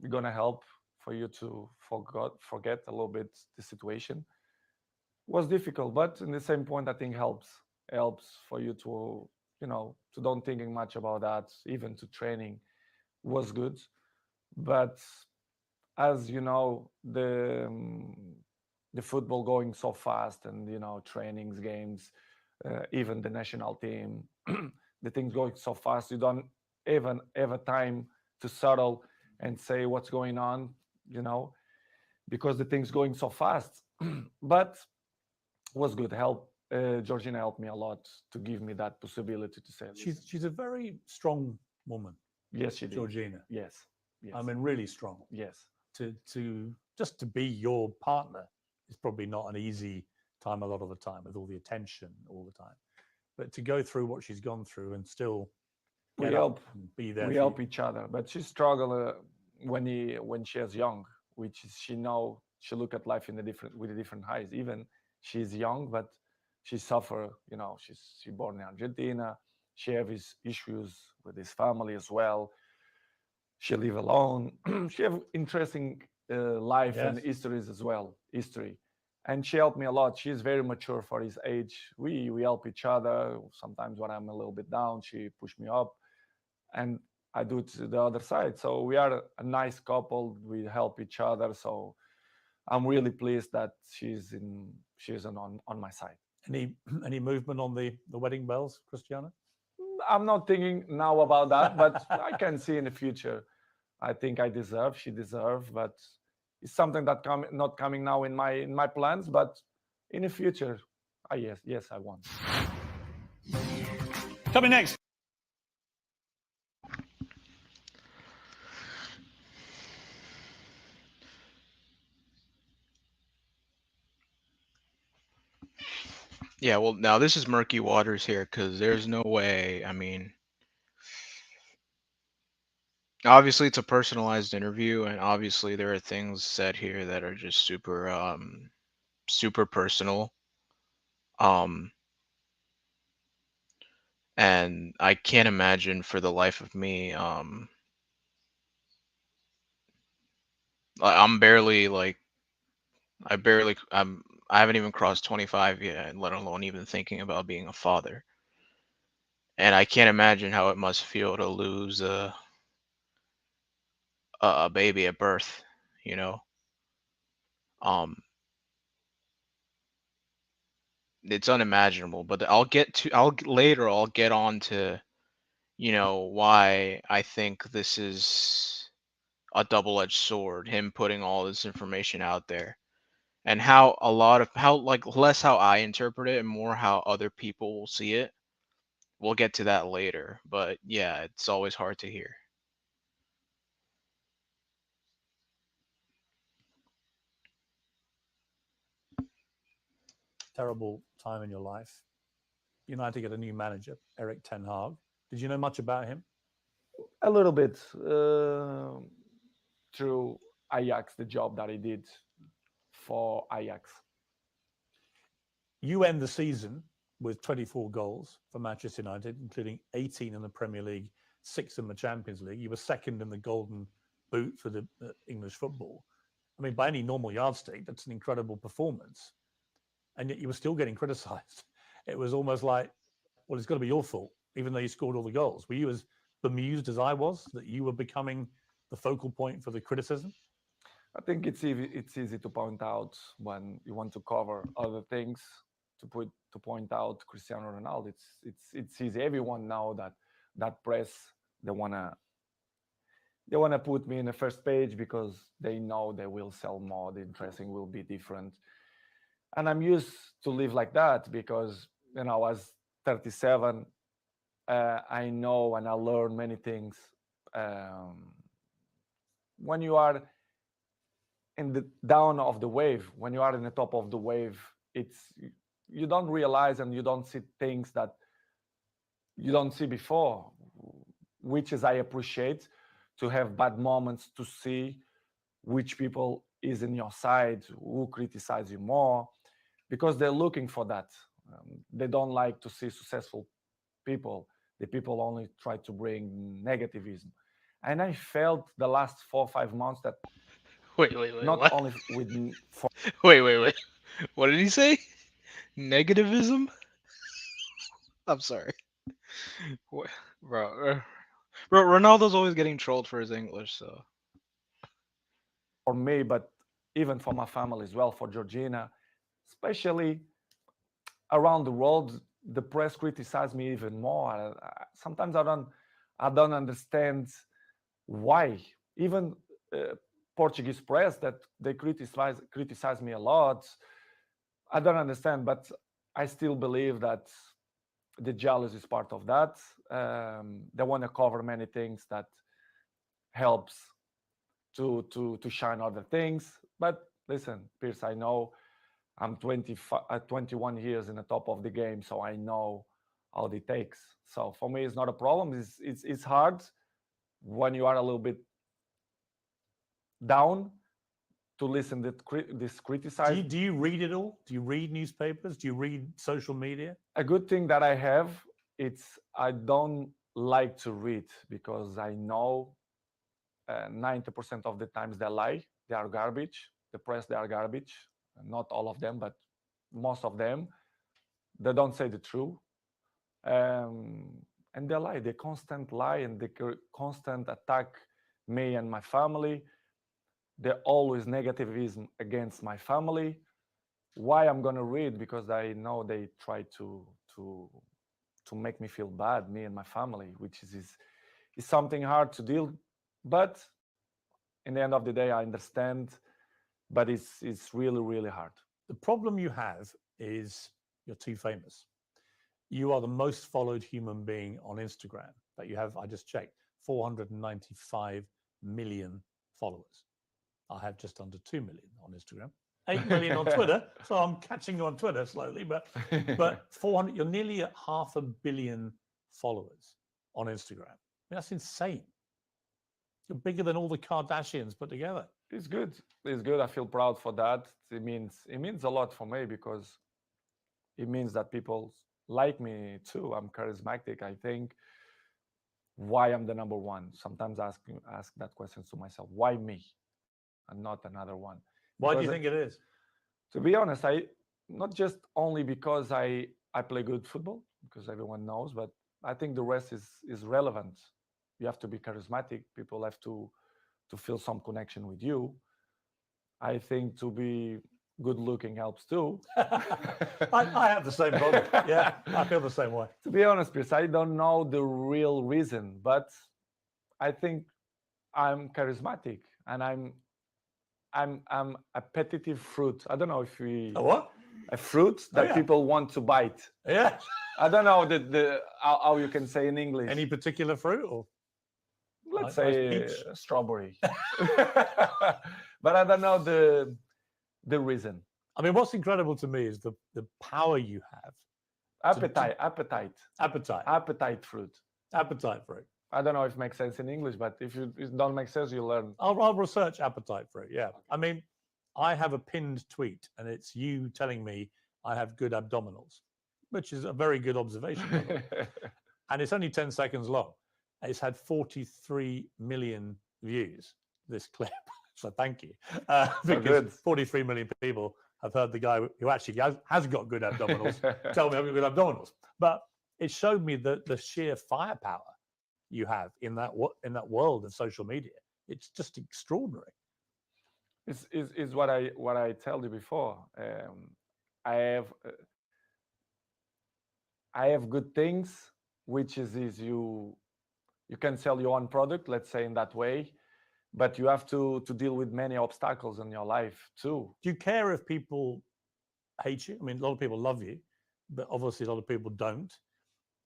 S4: We're gonna help for you to forget a little bit the situation. It was difficult, but in the same point, I think helps for you to to don't thinking much about that. Even to training was good, but as you know, the football going so fast, and trainings, games, even the national team, the things going so fast, you don't even have a time to settle and say what's going on, because the things going so fast. But was good. Georgina helped me a lot to give me that possibility to say.
S3: She's a very strong woman.
S4: Yes, she did.
S3: Georgina.
S4: Yes. Yes.
S3: I mean, really strong.
S4: Yes.
S3: To just to be your partner is probably not an easy time a lot of the time, with all the attention all the time. But to go through what she's gone through and still
S4: we
S3: help and be there.
S4: We help each other. But she struggled when she was young, which is she look at life with a different eyes. Even she's young, but she suffer. She born in Argentina. She have his issues with his family as well. She live alone. She have interesting life and histories as well. And she helped me a lot. She's very mature for his age. We help each other. Sometimes when I'm a little bit down, she push me up, and I do it to the other side. So we are a nice couple. We help each other. So I'm really pleased that she's on my side.
S3: Any movement on the wedding bells, Cristiano?
S4: I'm not thinking now about that, but I can see in the future. I think she deserves, but it's something that not coming now in my plans, but in the future, yes, I want.
S3: Coming next.
S1: Yeah, well, now this is murky waters here because there's no way. I mean, obviously it's a personalized interview, and obviously there are things said here that are just super personal. Um, and I can't imagine for the life of me. I'm barely like I haven't even crossed 25 yet, let alone even thinking about being a father. And I can't imagine how it must feel to lose a baby at birth, you know. Um, it's unimaginable, but I'll get on to, why I think this is a double-edged sword, him putting all this information out there. And how like less how I interpret it and more how other people will see it. We'll get to that later, but yeah, it's always hard to hear.
S3: Terrible time in your life. United get a new manager, Eric Ten Hag. Did you know much about him?
S4: A little bit through Ajax, the job that he did for Ajax.
S3: You end the season with 24 goals for Manchester United, including 18 in the Premier League, 6 in the Champions League. You were second in the Golden Boot for the English football. I mean, by any normal yardstick, that's an incredible performance. And yet you were still getting criticised. It was almost like, well, it's got to be your fault, even though you scored all the goals. Were you as bemused as I was that you were becoming the focal point for the criticism?
S4: I think it's easy to point out when you want to cover other things to point out Cristiano Ronaldo. It's easy. Everyone know that press they wanna put me in the first page because they know they will sell more. The dressing will be different, and I'm used to live like that because I was 37. I know and I learn many things. When you are in the down of the wave, when you are in the top of the wave, you don't realize and you don't see things that you don't see before, which is I appreciate to have bad moments to see which people is in your side, who criticize you more, because they're looking for that. They don't like to see successful people. The people only try to bring negativism. And I felt the last 4 or 5 months that
S1: Wait,
S4: not
S1: what?
S4: only with
S1: Wait. What did he say? Negativism? I'm sorry. What, bro, Ronaldo's always getting trolled for his English, so.
S4: for me, but even for my family as well, for Georgina, especially around the world, the press criticize me even more. Sometimes I don't understand why. Even Portuguese press that they criticize me a lot. I don't understand, but I still believe that the jealousy is part of that. They want to cover many things that helps to shine other things. But listen, Piers, I know I'm 21 years in the top of the game, so I know how it takes. So for me, it's not a problem. It's hard when you are a little bit down to listen to this criticism.
S3: Do you read it all? Do you read newspapers? Do you read social media?
S4: A good thing that I have, it's I don't like to read because I know 90% of the times they lie. They are garbage. The press, they are garbage. Not all of them, but most of them. They don't say the truth. And they lie. They constant lie and they constant attack me and my family. They're always negativism against my family. Why I'm gonna read? Because I know they try to to make me feel bad, me and my family, which is something hard to deal. But in the end of the day, I understand, but it's really, really hard.
S3: The problem you have is you're too famous. You are the most followed human being on Instagram. That you have, I just checked, 495 million followers. I have just under 2 million on Instagram, 8 million on Twitter. So I'm catching you on Twitter slowly, but 400, you're nearly at 500 million followers on Instagram. I mean, that's insane. You're bigger than all the Kardashians put together.
S4: It's good. It's good. I feel proud for that. It means a lot for me because it means that people like me too. I'm charismatic. I think why I'm the number one. Sometimes I ask that question to myself. Why me and not another one?
S3: Why do you think it is?
S4: To be honest, I not just only because I play good football, because everyone knows, but I think the rest is relevant. You have to be charismatic. People have to feel some connection with you. I think to be good looking helps too.
S3: I have the same problem. Yeah, I feel the same way.
S4: To be honest, Piers, I don't know the real reason, but I think I'm charismatic and I'm a petitive fruit. I don't know if we
S3: A what?
S4: a fruit that people want to bite.
S3: Yeah.
S4: I don't know how you can say in English.
S3: Any particular fruit or?
S4: Let's
S3: Nice
S4: say
S3: peach.
S4: strawberry. But I don't know the reason.
S3: I mean, what's incredible to me is the power you have.
S4: Appetite fruit.
S3: Appetite fruit.
S4: I don't know if it makes sense in English, but if it don't make sense, you learn.
S3: I'll research appetite fruit. Yeah. I mean, I have a pinned tweet and it's you telling me I have good abdominals, which is a very good observation. By the way. And it's only 10 seconds long. It's had 43 million views, this clip. So thank you. Because 43 million people have heard the guy who actually has got good abdominals tell me I've got good abdominals. But it showed me the sheer firepower you have in that world of social media. It's just extraordinary.
S4: Is what I told you before. I have good things, which is you can sell your own product, let's say in that way, but you have to deal with many obstacles in your life too.
S3: Do you care if people hate you? I mean, a lot of people love you, but obviously a lot of people don't.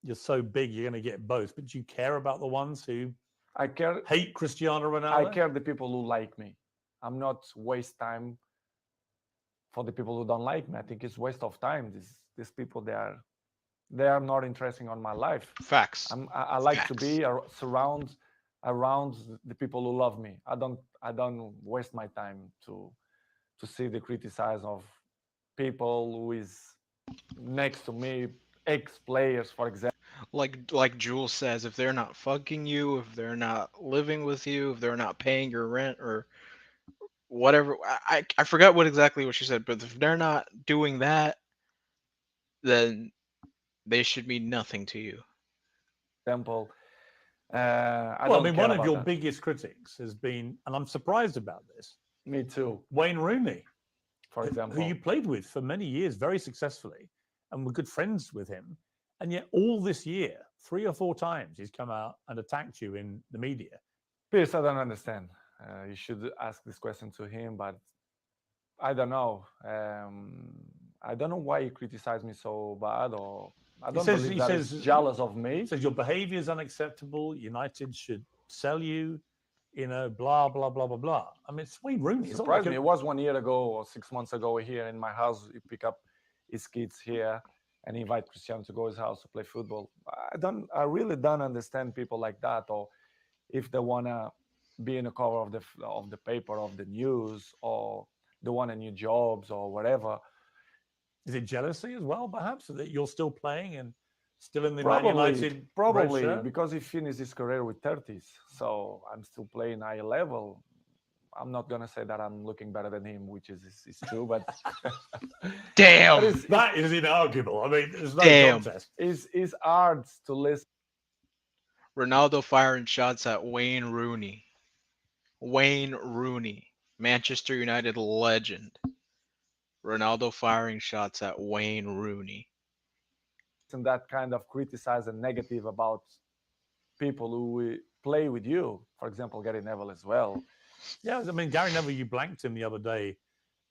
S3: You're so big, you're going to get both. But do you care about the ones who hate Cristiano Ronaldo?
S4: I care the people who like me. I'm not waste time for the people who don't like me. I think it's waste of time. These people, they are not interesting on my life.
S1: Facts.
S4: I like to be around the people who love me. I don't waste my time to see the criticize of people who is next to me, ex-players, for example.
S1: Like Jules says, if they're not fucking you, if they're not living with you, if they're not paying your rent or whatever, I forgot exactly what she said, but if they're not doing that, then they should mean nothing to you.
S4: Example.
S3: I mean, one of your biggest critics has been, and I'm surprised about this.
S4: Me too.
S3: Wayne Rooney,
S4: for example,
S3: who you played with for many years very successfully and were good friends with him. And yet all this year, 3 or 4 times, he's come out and attacked you in the media.
S4: Piers, I don't understand. You should ask this question to him, but I don't know. I don't know why he criticized me so bad, or I don't believe that he's jealous of me.
S3: He says your behavior is unacceptable. United should sell you, blah, blah, blah, blah, blah. I mean, it's Wayne Rooney.
S4: It surprised me. It was 1 year ago or 6 months ago here in my house. You pick up his kids here and invite Cristiano to go to his house to play football. I really don't understand people like that, or if they wanna be in the cover of the paper, of the news, or they want a new jobs or whatever.
S3: Is it jealousy as well, perhaps, that you're still playing and still in the Man United?
S4: Probably, because he finished his career with 30s. So I'm still playing high level. I'm not going to say that I'm looking better than him, which is true, but...
S1: Damn!
S3: That is inarguable. I mean, there's no contest.
S4: It's hard to listen.
S1: Ronaldo firing shots at Wayne Rooney. Wayne Rooney, Manchester United legend. Ronaldo firing shots at Wayne Rooney.
S4: And that kind of criticize and negative about people who play with you. For example, Gary Neville as well.
S3: Yeah, I mean, Gary Neville, you blanked him the other day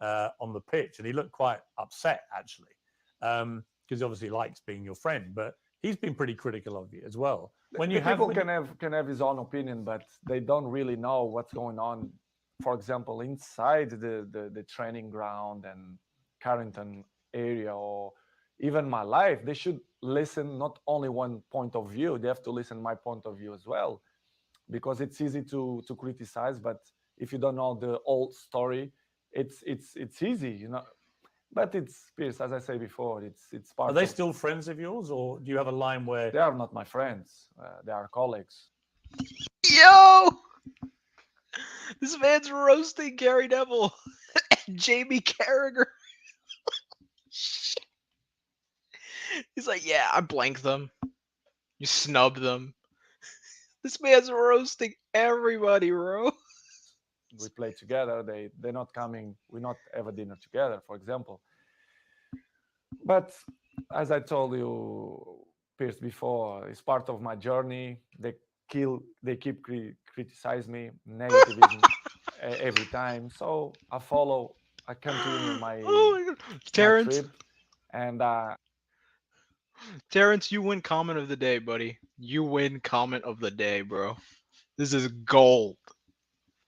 S3: on the pitch, and he looked quite upset, actually, because he obviously likes being your friend, but he's been pretty critical of you as well.
S4: When you people can have his own opinion, but they don't really know what's going on, for example, inside the training ground and Carrington area, or even my life. They should listen not only one point of view, they have to listen my point of view as well, because it's easy to criticize, but if you don't know the old story, it's easy, you know. But it's Piers, as I say before, it's part.
S3: Are they still friends of yours, or do you have a line where
S4: they are not my friends? They are colleagues.
S1: Yo, this man's roasting Gary Neville and Jamie Carragher. He's like, yeah, I blanked them. You snubbed them. This man's roasting everybody, bro.
S4: We play together. They're not coming. We not have a dinner together, for example. But as I told you, Piers, before, it's part of my journey. They keep criticize me, negativism every time. So I continue my,
S1: Terrence,
S4: my trip, and
S1: Terrence, you win comment of the day, buddy. You win comment of the day, bro. This is gold.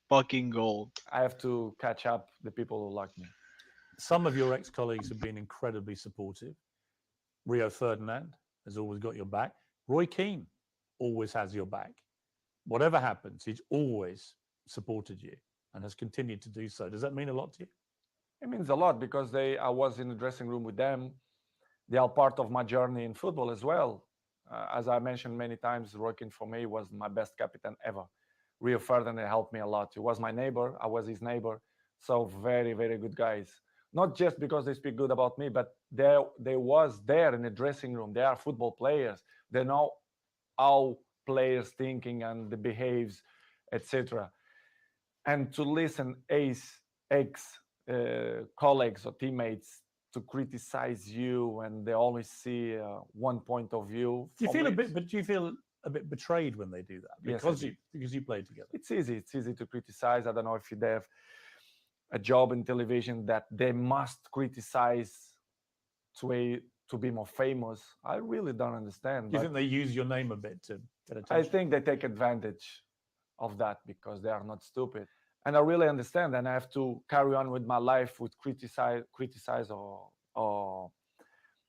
S1: Fucking gold.
S4: I have to catch up the people who like me.
S3: Some of your ex-colleagues have been incredibly supportive. Rio Ferdinand has always got your back. Roy Keane always has your back. Whatever happens, he's always supported you and has continued to do so. Does that mean a lot to you?
S4: It means a lot, because I was in the dressing room with them. They are part of my journey in football as well. As I mentioned many times, Roy Keane for me was my best captain ever. Rio Ferdinand helped me a lot. He was my neighbor. I was his neighbor. So very, very good guys. Not just because they speak good about me, but they was there in the dressing room. They are football players. They know how players thinking and the behaves, etc. And to listen ex colleagues or teammates to criticize you, and they only see one point of view.
S3: Do you feel do you feel a bit betrayed when they do that? Because you played together.
S4: It's easy to criticize. I don't know if they have a job in television that they must criticize to be more famous. I really don't understand.
S3: Do you think they use your name a bit to get attention?
S4: I think they take advantage of that because they are not stupid. And I really understand, and I have to carry on with my life with criticize or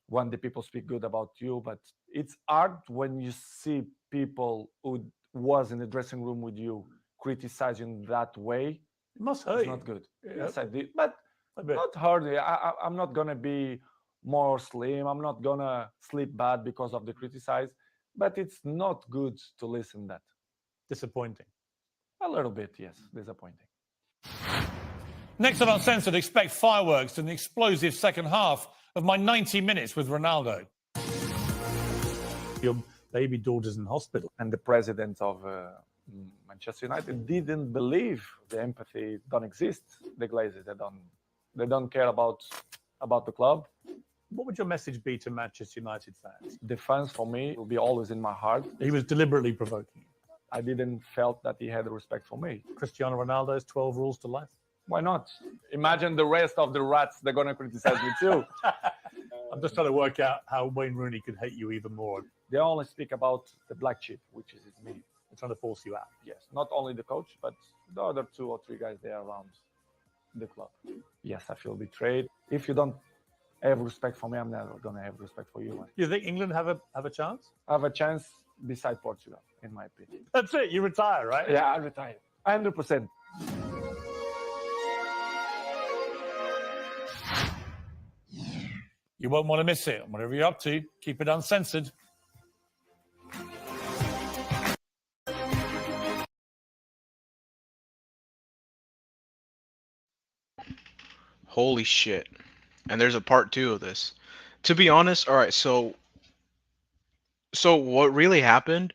S4: when the people speak good about you. But it's hard when you see people who was in the dressing room with you criticizing that way.
S3: It must hurt.
S4: It's not good. Yes, I did, but not hard. I'm not gonna be more slim. I'm not gonna sleep bad because of the criticize. But it's not good to listen that.
S3: Disappointing.
S4: A little bit, yes, disappointing.
S3: Next on Uncensored, expect fireworks and the explosive second half of my 90 minutes with Ronaldo. Your baby daughter's in hospital.
S4: And the president of Manchester United didn't believe the empathy don't exist. The Glazers, they don't care about the club.
S3: What would your message be to Manchester United fans?
S4: The fans, for me, will be always in my heart.
S3: He was deliberately provoking you.
S4: I didn't felt that he had respect for me.
S3: Cristiano Ronaldo's 12 rules to life.
S4: Why not? Imagine the rest of the rats, they're going to criticize me too.
S3: I'm just trying to work out how Wayne Rooney could hate you even more.
S4: They only speak about the black sheep, which is me.
S3: They're trying to force you out.
S4: Yes, not only the coach, but the other 2 or 3 guys there around the club. Yes, I feel betrayed. If you don't have respect for me, I'm never going to have respect for you.
S3: You think England have a chance?
S4: I have a chance beside Portugal, in my opinion.
S3: That's it. You retire, right?
S4: Yeah, I retire. 100%.
S3: You won't want to miss it. Whatever you're up to, keep it uncensored.
S1: Holy shit. And there's a part 2 of this. To be honest, all right, so what really happened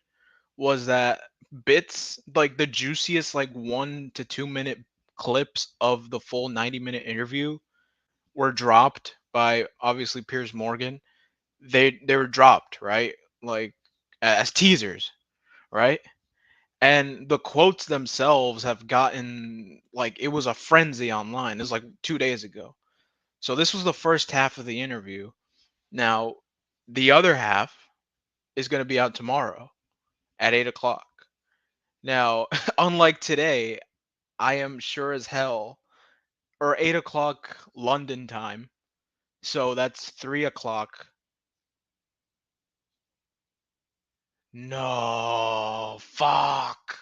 S1: was that bits, like the juiciest, like 1 to 2 minute clips of the full 90-minute interview were dropped by obviously Piers Morgan they were dropped, right? Like as teasers, right? And the quotes themselves have gotten like it was a frenzy online. It was like 2 days ago. So this was the first half of the interview. Now, the other half is going to be out tomorrow at 8 o'clock. Now, unlike today, I am sure as hell, or 8 o'clock London time. So that's 3 o'clock. No, fuck.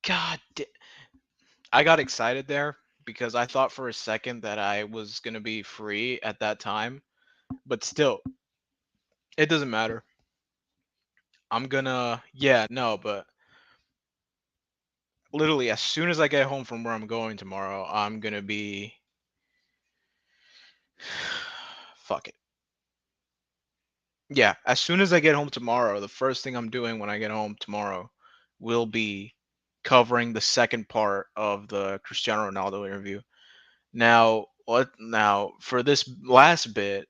S1: God, I got excited there because I thought for a second that I was gonna be free at that time, but still, it doesn't matter. I'm gonna, yeah, no, but literally as soon as I get home from where I'm going tomorrow, I'm gonna be, fuck it. Yeah, as soon as I get home tomorrow, the first thing I'm doing when I get home tomorrow will be covering the second part of the Cristiano Ronaldo interview. Now for this last bit,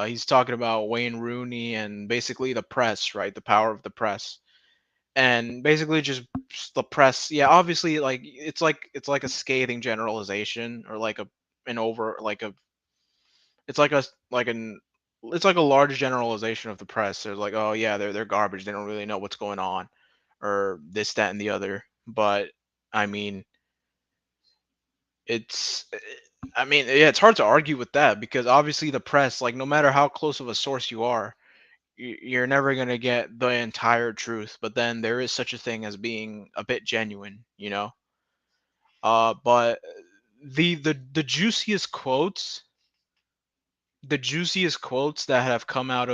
S1: he's talking about Wayne Rooney and basically the press, right? The power of the press. And basically just the press. Yeah, obviously it's like a scathing generalization or like a an over like a it's like a like an it's like a large generalization of the press. They're like, "Oh yeah, they're garbage. They don't really know what's going on." Or this, that, and the other. But I mean, it's I mean, yeah, it's hard to argue with that because obviously the press, like, no matter how close of a source you are, you're never gonna get the entire truth. But then there is such a thing as being a bit genuine, you know. But the juiciest quotes that have come out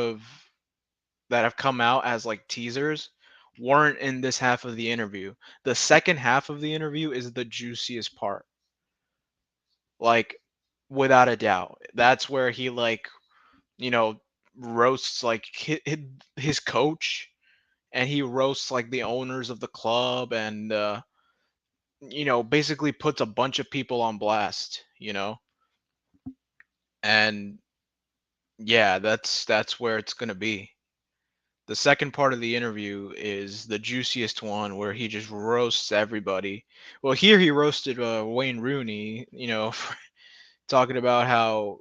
S1: as like teasers weren't in this half of the interview. The second half of the interview is the juiciest part. Like, without a doubt. That's where he like, you know, roasts like his coach, and he roasts like the owners of the club, and basically puts a bunch of people on blast, And yeah, that's where it's going to be. The second part of the interview is the juiciest one where he just roasts everybody. Well, here he roasted Wayne Rooney, talking about how,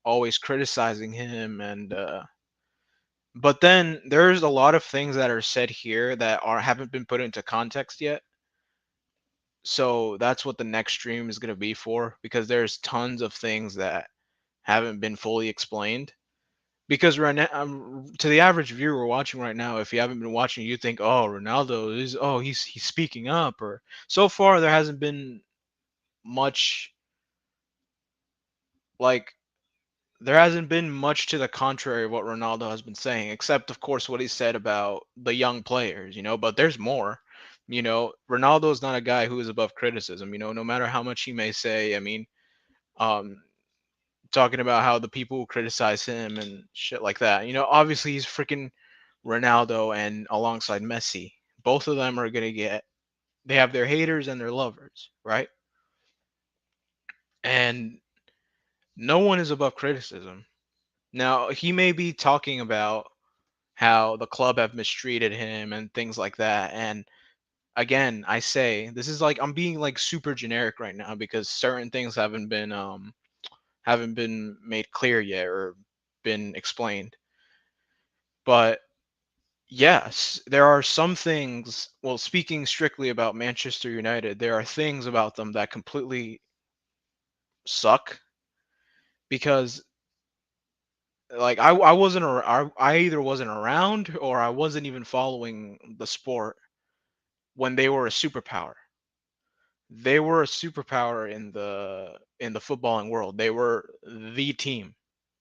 S1: always criticizing him, and but then there's a lot of things that are said here that are haven't been put into context yet. So that's what the next stream is going to be for, because there's tons of things that haven't been fully explained. Because right now, to the average viewer watching right now, if you haven't been watching, you think, "Oh, Ronaldo is, oh, he's speaking up." Or so far, there hasn't been much, like, there hasn't been much to the contrary of what Ronaldo has been saying, except of course what he said about the young players. But there's more. Ronaldo is not a guy who is above criticism. No matter how much he may say. I mean, um, talking about how the people who criticize him and shit like that. Obviously he's freaking Ronaldo, and alongside Messi, both of them are gonna get. They have their haters and their lovers, right? And no one is above criticism. Now he may be talking about how the club have mistreated him and things like that. And again, I say this is like I'm being like super generic right now because certain things haven't been made clear yet or been explained. But yes, there are some things. Well, speaking strictly about Manchester United, there are things about them that completely suck because, like, I wasn't I either wasn't around or I wasn't even following the sport when they were a superpower. They were a superpower in the footballing world. They were the team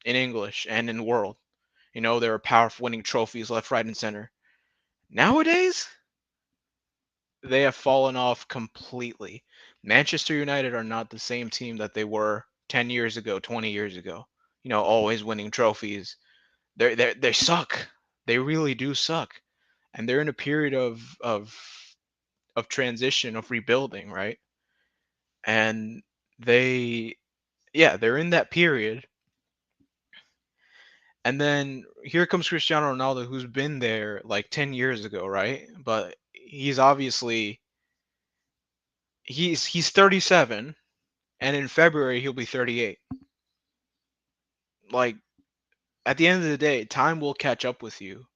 S1: in English and in the world. They were powerful, winning trophies left, right, and center. Nowadays, they have fallen off completely. Manchester United are not the same team that they were 10 years ago, 20 years ago. Always winning trophies. They suck. They really do suck. And they're in a period of transition, of rebuilding, right? And they yeah, they're in that period. And then here comes Cristiano Ronaldo, who's been there like 10 years ago, right? But he's obviously he's 37, and in February he'll be 38. Like at the end of the day, time will catch up with you.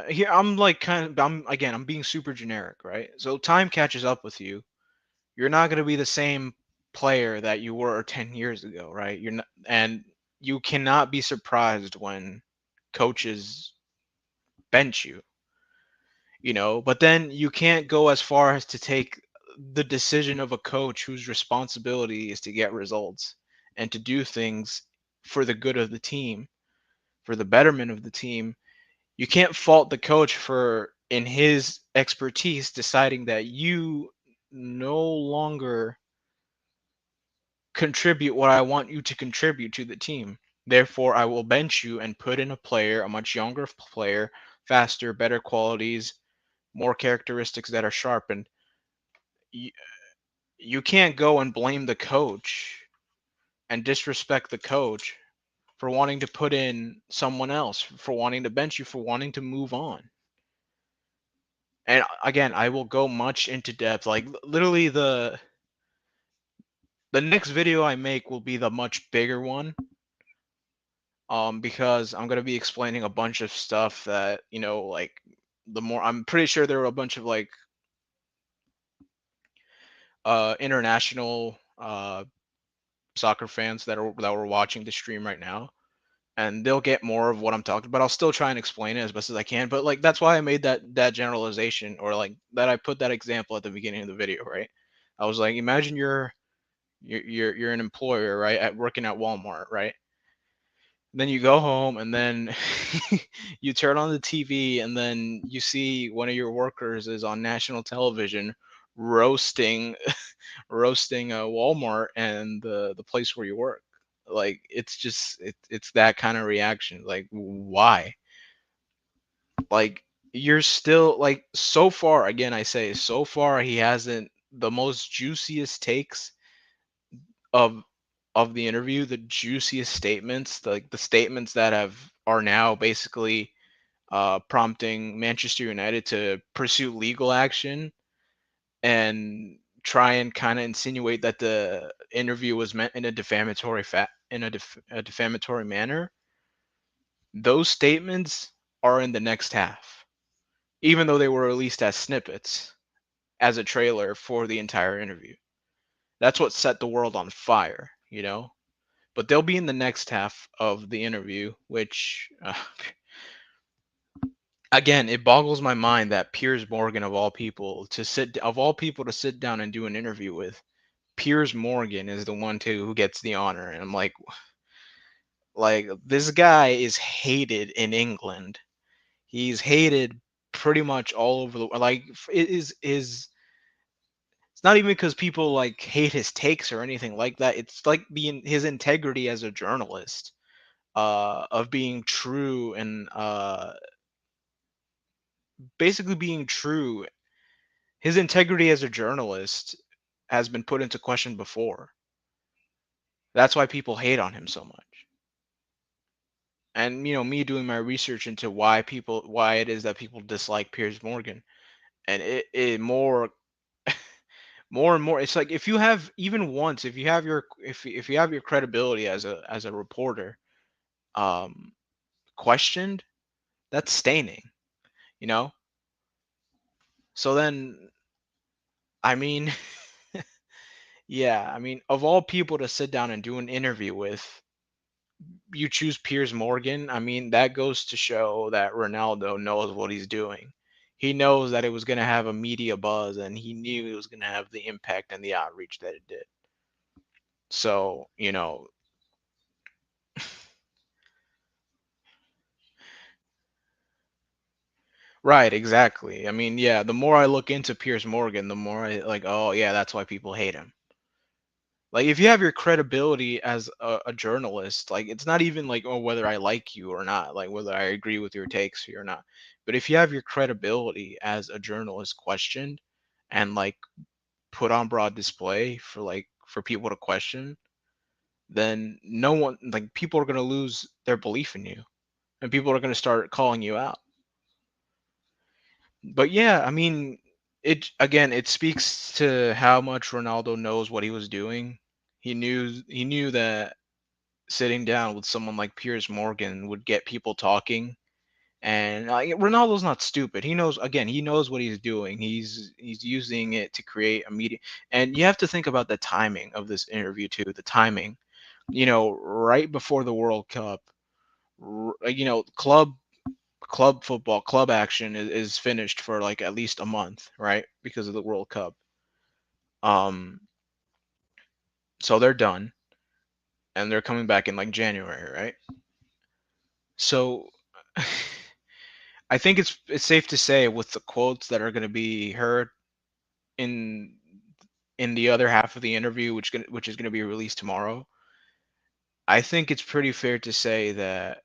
S1: Here I'm like I'm being super generic, right? So time catches up with you. You're not going to be the same player that you were 10 years ago, right? You're not, and you cannot be surprised when coaches bench you, but then you can't go as far as to take the decision of a coach whose responsibility is to get results and to do things for the good of the team, for the betterment of the team. You can't fault the coach for, in his expertise, deciding that you no longer contribute what I want you to contribute to the team. Therefore, I will bench you and put in a player, a much younger player, faster, better qualities, more characteristics that are sharpened. You, you can't go and blame the coach and disrespect the coach for wanting to put in someone else, for wanting to bench you, for wanting to move on. And again, I will go much into depth. Like literally the next video I make will be the much bigger one. Because I'm gonna be explaining a bunch of stuff that, like the more I'm pretty sure there were a bunch of like international soccer fans that were watching the stream right now, and they'll get more of what I'm talking about. I'll still try and explain it as best as I can, but like that's why I made that generalization, or like that I put that example at the beginning of the video, right? I was like, imagine you're an employer, right, at working at Walmart, right? Then you go home and then you turn on the TV and then you see one of your workers is on national television roasting roasting a Walmart and the place where you work. Like it's just it's that kind of reaction. Like why? Like you're still like so far, again I say so far he hasn't the most juiciest takes of the interview, the juiciest statements, like the statements that are now basically prompting Manchester United to pursue legal action and try and kind of insinuate that the interview was meant in a a defamatory manner. Those statements are in the next half, even though they were released as snippets, as a trailer for the entire interview. That's what set the world on fire, but they'll be in the next half of the interview, which again, it boggles my mind that Piers Morgan of all people to sit down and do an interview with, Piers Morgan is the one who gets the honor, and I'm like this guy is hated in England. He's hated pretty much all over the like it is it's not even because people like hate his takes or anything like that. It's like his integrity as a journalist, of being true and basically being true. His integrity as a journalist has been put into question before. That's why people hate on him so much. And me doing my research into why it is that people dislike Piers Morgan, and it more and more, it's like if you have even once, if you have your credibility as a reporter um questioned, that's staining, you know. So then, I mean, yeah, I mean, of all people to sit down and do an interview with, you choose Piers Morgan. I mean, that goes to show that Ronaldo knows what he's doing. He knows that it was going to have a media buzz, and he knew it was going to have the impact and the outreach that it did. So, right, exactly. I mean, yeah, the more I look into Piers Morgan, the more I like, oh, yeah, that's why people hate him. Like, if you have your credibility as a journalist, like, it's not even like, oh, whether I like you or not, like, whether I agree with your takes or not. But if you have your credibility as a journalist questioned and, like, put on broad display for, like, for people to question, then no one, like, people are going to lose their belief in you, and people are going to start calling you out. But yeah, I mean, it speaks to how much Ronaldo knows what he was doing. He knew that sitting down with someone like Piers Morgan would get people talking. And Ronaldo's not stupid. He knows what he's doing. He's using it to create a media. And you have to think about the timing of this interview too. The timing, right before the World Cup. Club football, club action is finished for like at least a month, right? Because of the World Cup. Um, so they're done, and they're coming back in like January, right? So I think it's safe to say, with the quotes that are going to be heard in in the other half of the interview, which is going to be released tomorrow, I think it's pretty fair to say that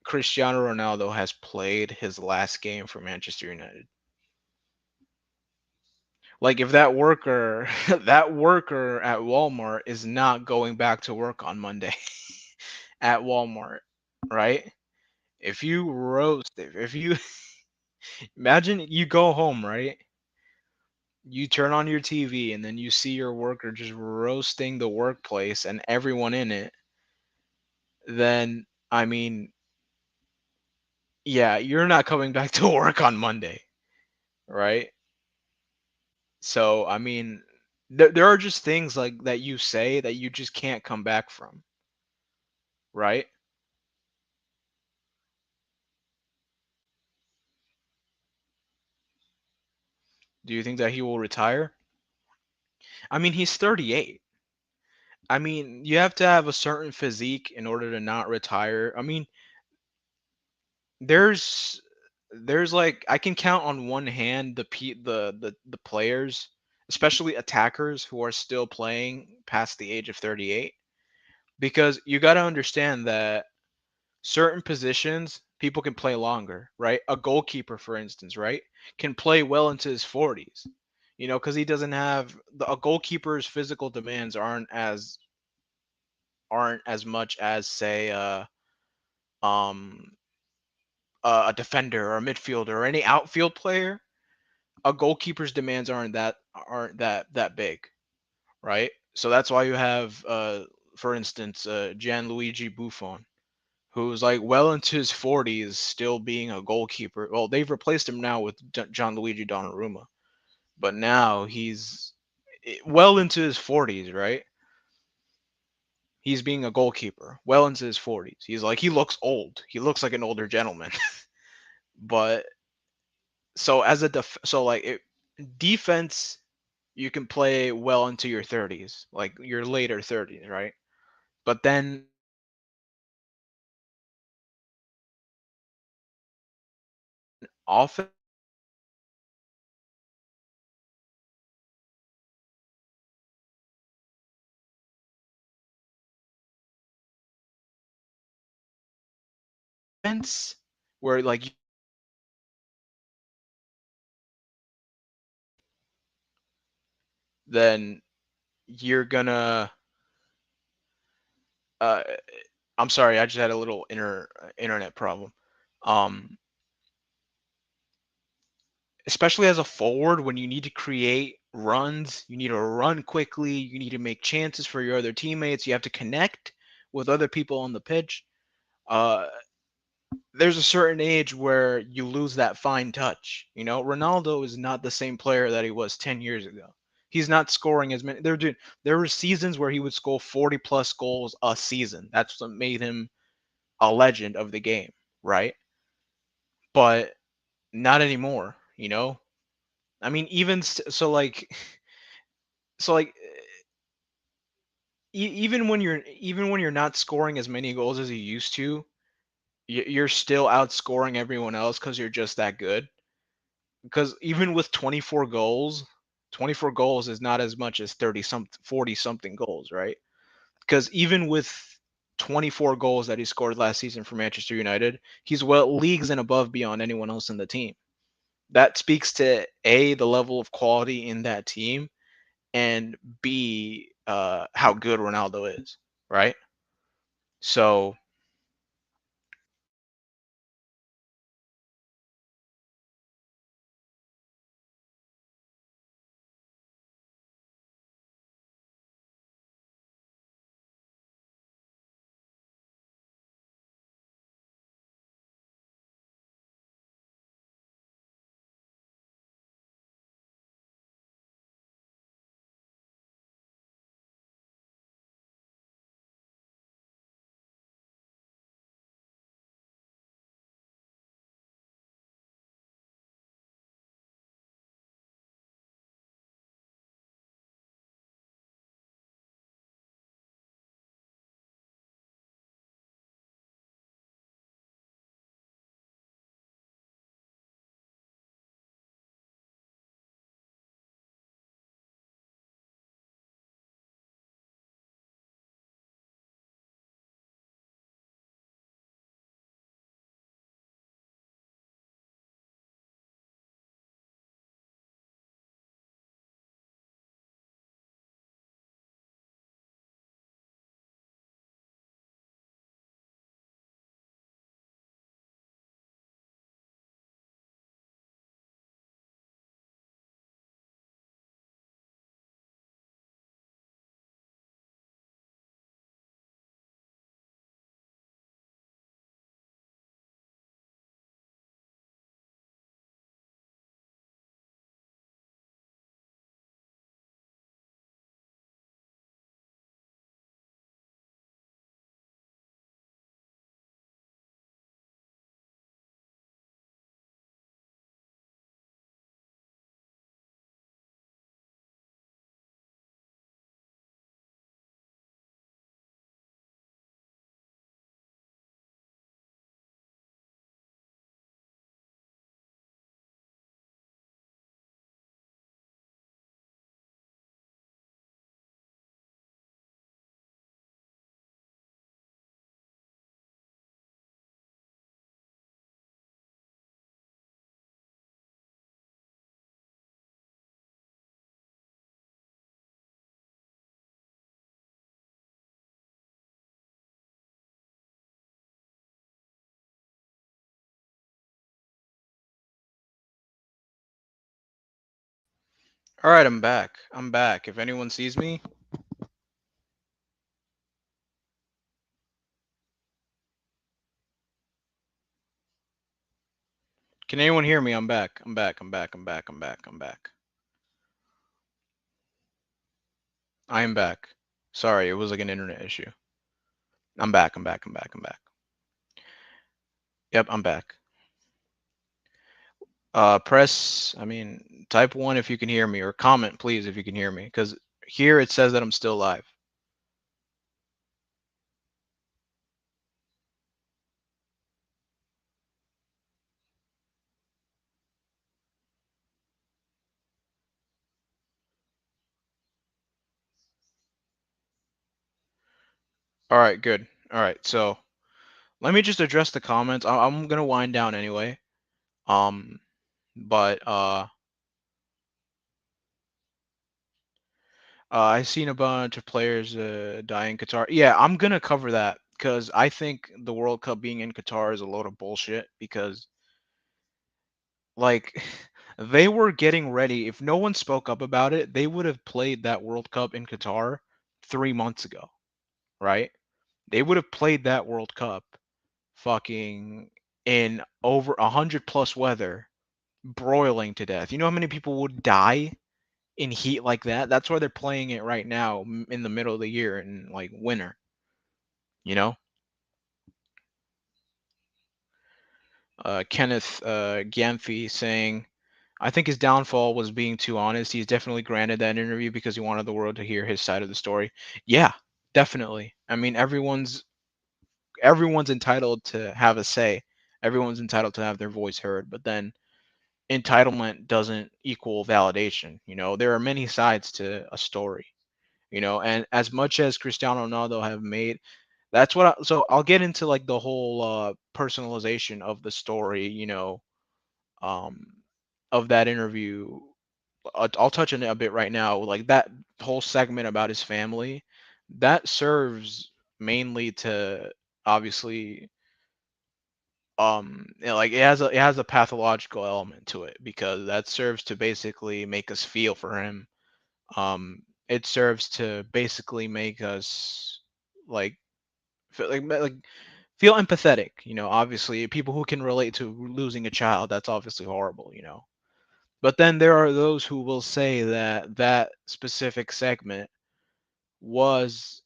S1: Cristiano Ronaldo has played his last game for Manchester United. Like, if that worker that worker at Walmart is not going back to work on Monday at Walmart, right? If you imagine you go home, right? You turn on your TV and then you see your worker just roasting the workplace and everyone in it, then I mean, yeah, you're not coming back to work on Monday, right? So, I mean, there are just things like that you say that you just can't come back from, right? Do you think that he will retire? I mean, he's 38. I mean, you have to have a certain physique in order to not retire. I mean, there's there's like, I can count on one hand the players, especially attackers, who are still playing past the age of 38, because you got to understand that certain positions people can play longer, right? A goalkeeper, for instance, right, can play well into his 40s, because he doesn't have a goalkeeper's physical demands aren't as much as, say, um a defender or a midfielder or any outfield player. A goalkeeper's demands aren't that big, right? So that's why you have, for instance, Gianluigi Buffon, who's like well into his 40s, still being a goalkeeper. Well, they've replaced him now with Gianluigi Donnarumma, but now he's well into his 40s, right? He's being a goalkeeper, well into his 40s. He looks old. He looks like an older gentleman. But so as a so like defense, you can play well into your 30s, like your later 30s, right? But then offense, where like then you're gonna uh I'm sorry, I just had a little internet problem. Um Especially as a forward, when you need to create runs, you need to run quickly, you need to make chances for your other teammates, you have to connect with other people on the pitch. Uh there's a certain age where you lose that fine touch. Ronaldo is not the same player that he was 10 years ago. He's not scoring as many. There were seasons where he would score 40 plus goals a season. That's what made him a legend of the game, right? But not anymore. I mean, so like even when you're not scoring as many goals as you used to, you're still outscoring everyone else because you're just that good. Because even with 24 goals is not as much as 40 something goals, right? Because even with 24 goals that he scored last season for Manchester United, he's well leagues and above beyond anyone else in the team. That speaks to A, the level of quality in that team, and B, how good Ronaldo is, right? So all right, I'm back. I'm back. If anyone sees me, can anyone hear me? I'm back. I'm back. I'm back. I'm back. I'm back. I'm back. I am back. Sorry, it was like an internet issue. I'm back. I'm back. I'm back. I'm back. Yep, I'm back. I mean, type one if you can hear me, or comment please if you can hear me, because here it says that I'm still live. All right, good. All right, so let me just address the comments. I'm gonna wind down anyway. Um, but I seen a bunch of players die in Qatar. Yeah, I'm gonna cover that because I think the World Cup being in Qatar is a load of bullshit. Because like they were getting ready. If no one spoke up about it, they would have played that World Cup in Qatar 3 months ago, right? They would have played that World Cup fucking in over 100 plus weather, broiling to death. You know how many people would die in heat like that? That's why they're playing it right now in the middle of the year in like winter, you know? Kenneth Ganthy saying, I think his downfall was being too honest. He's definitely granted that interview because he wanted the world to hear his side of the story. Yeah, definitely. I mean, everyone's entitled to have a say. Everyone's entitled to have their voice heard, but then entitlement doesn't equal validation. You know, there are many sides to a story, you know, and as much as Cristiano Ronaldo have made, that's what so I'll get into like the whole personalization of the story, you know, um of that interview I'll touch on it a bit right now. Like that whole segment about his family, that serves mainly to obviously like it has a pathological element to it because that serves to basically make us feel for him. It serves to basically make us like like feel empathetic. Obviously people who can relate to losing a child, that's obviously horrible. But then there are those who will say that that specific segment was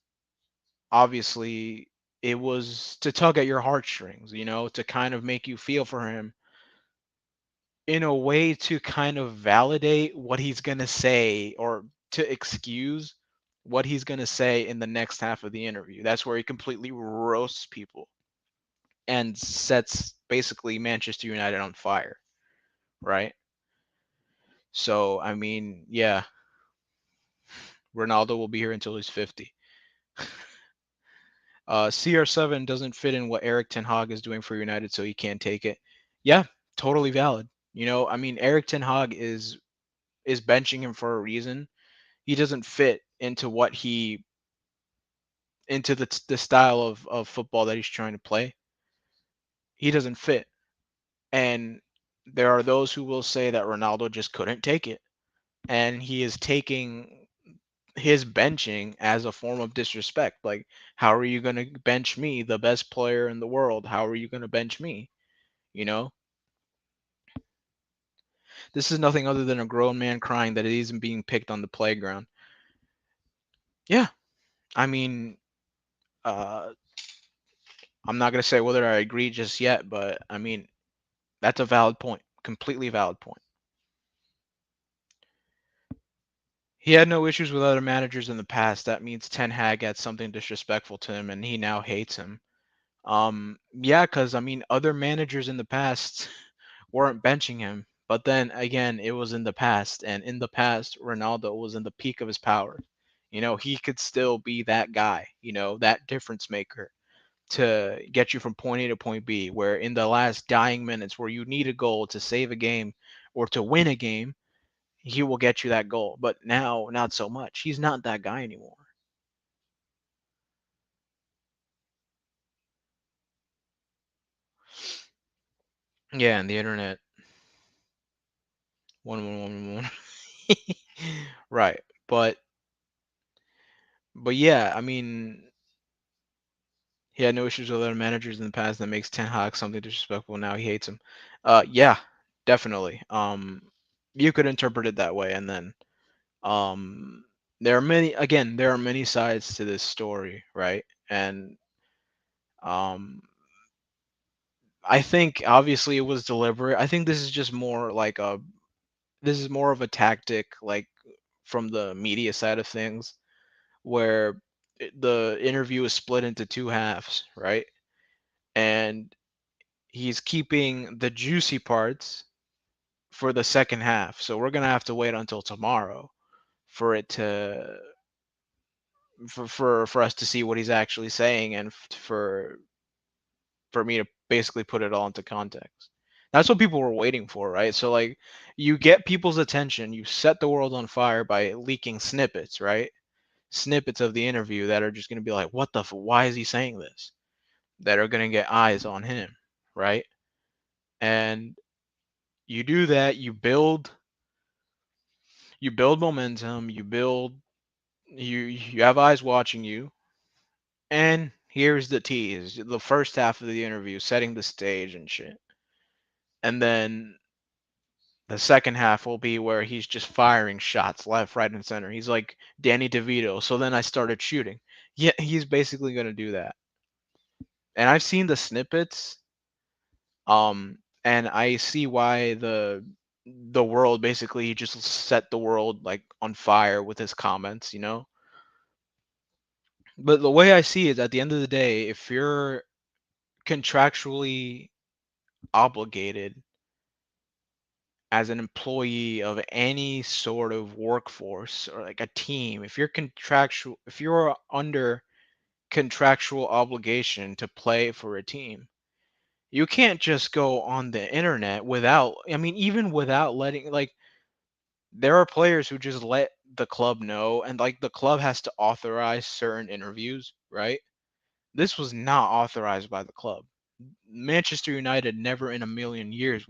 S1: obviously it was to tug at your heartstrings, to kind of make you feel for him in a way to kind of validate what he's going to say or to excuse what he's going to say in the next half of the interview. That's where he completely roasts people and sets basically Manchester United on fire, right? So, I mean, yeah, Ronaldo will be here until he's 50. CR7 doesn't fit in what Eric Ten Hag is doing for United, so he can't take it. Yeah, totally valid. I mean, Eric Ten Hag is benching him for a reason. He doesn't fit into the style of football that he's trying to play. He doesn't fit. And there are those who will say that Ronaldo just couldn't take it. And he is taking his benching as a form of disrespect. Like, how are you going to bench me, the best player in the world? How are you going to bench me? You know, this is nothing other than a grown man crying that he isn't being picked on the playground. Yeah, I mean, uh, I'm not going to say whether I agree just yet, but I mean, that's a valid point, completely valid point. He had no issues with other managers in the past. That means Ten Hag had something disrespectful to him, and he now hates him. Yeah, because I mean, other managers in the past weren't benching him. But then again, it was in the past, and in the past, Ronaldo was in the peak of his power. He could still be that guy, that difference maker to get you from point A to point B, where in the last dying minutes where you need a goal to save a game or to win a game, he will get you that goal. But now, not so much. He's not that guy anymore. Yeah, and the internet. 11111. Right. But yeah, I mean, he had no issues with other managers in the past. That makes Ten Hag something disrespectful. Now he hates him. Yeah, definitely. You could interpret it that way, and then um, there are many sides to this story, right? And um, I think obviously it was deliberate. I think this is more of a tactic, like from the media side of things, where the interview is split into two halves, right? And he's keeping the juicy parts for the second half. So we're gonna have to wait until tomorrow for it to for us to see what he's actually saying and for me to basically put it all into context. That's what people were waiting for, right? So like you get people's attention, you set the world on fire by leaking snippets, right? Snippets of the interview that are just going to be like, what the why is he saying this? That are going to get eyes on him, right? And you do that, you build momentum, you have eyes watching you. And here's the tease, the first half of the interview setting the stage and shit. And then the second half will be where he's just firing shots left, right, and center. He's like Danny DeVito. So then I started shooting. Yeah, he's basically going to do that. And I've seen the snippets, and I see why the world basically he just set the world like on fire with his comments. But the way I see it, at the end of the day, if you're contractually obligated as an employee of any sort of workforce or like a team, if you're under contractual obligation to play for a team, you can't just go on the internet without, I mean, even without letting, like, There are players who just let the club know, and like the club has to authorize certain interviews, right? This was not authorized by the club. Manchester United never in a million years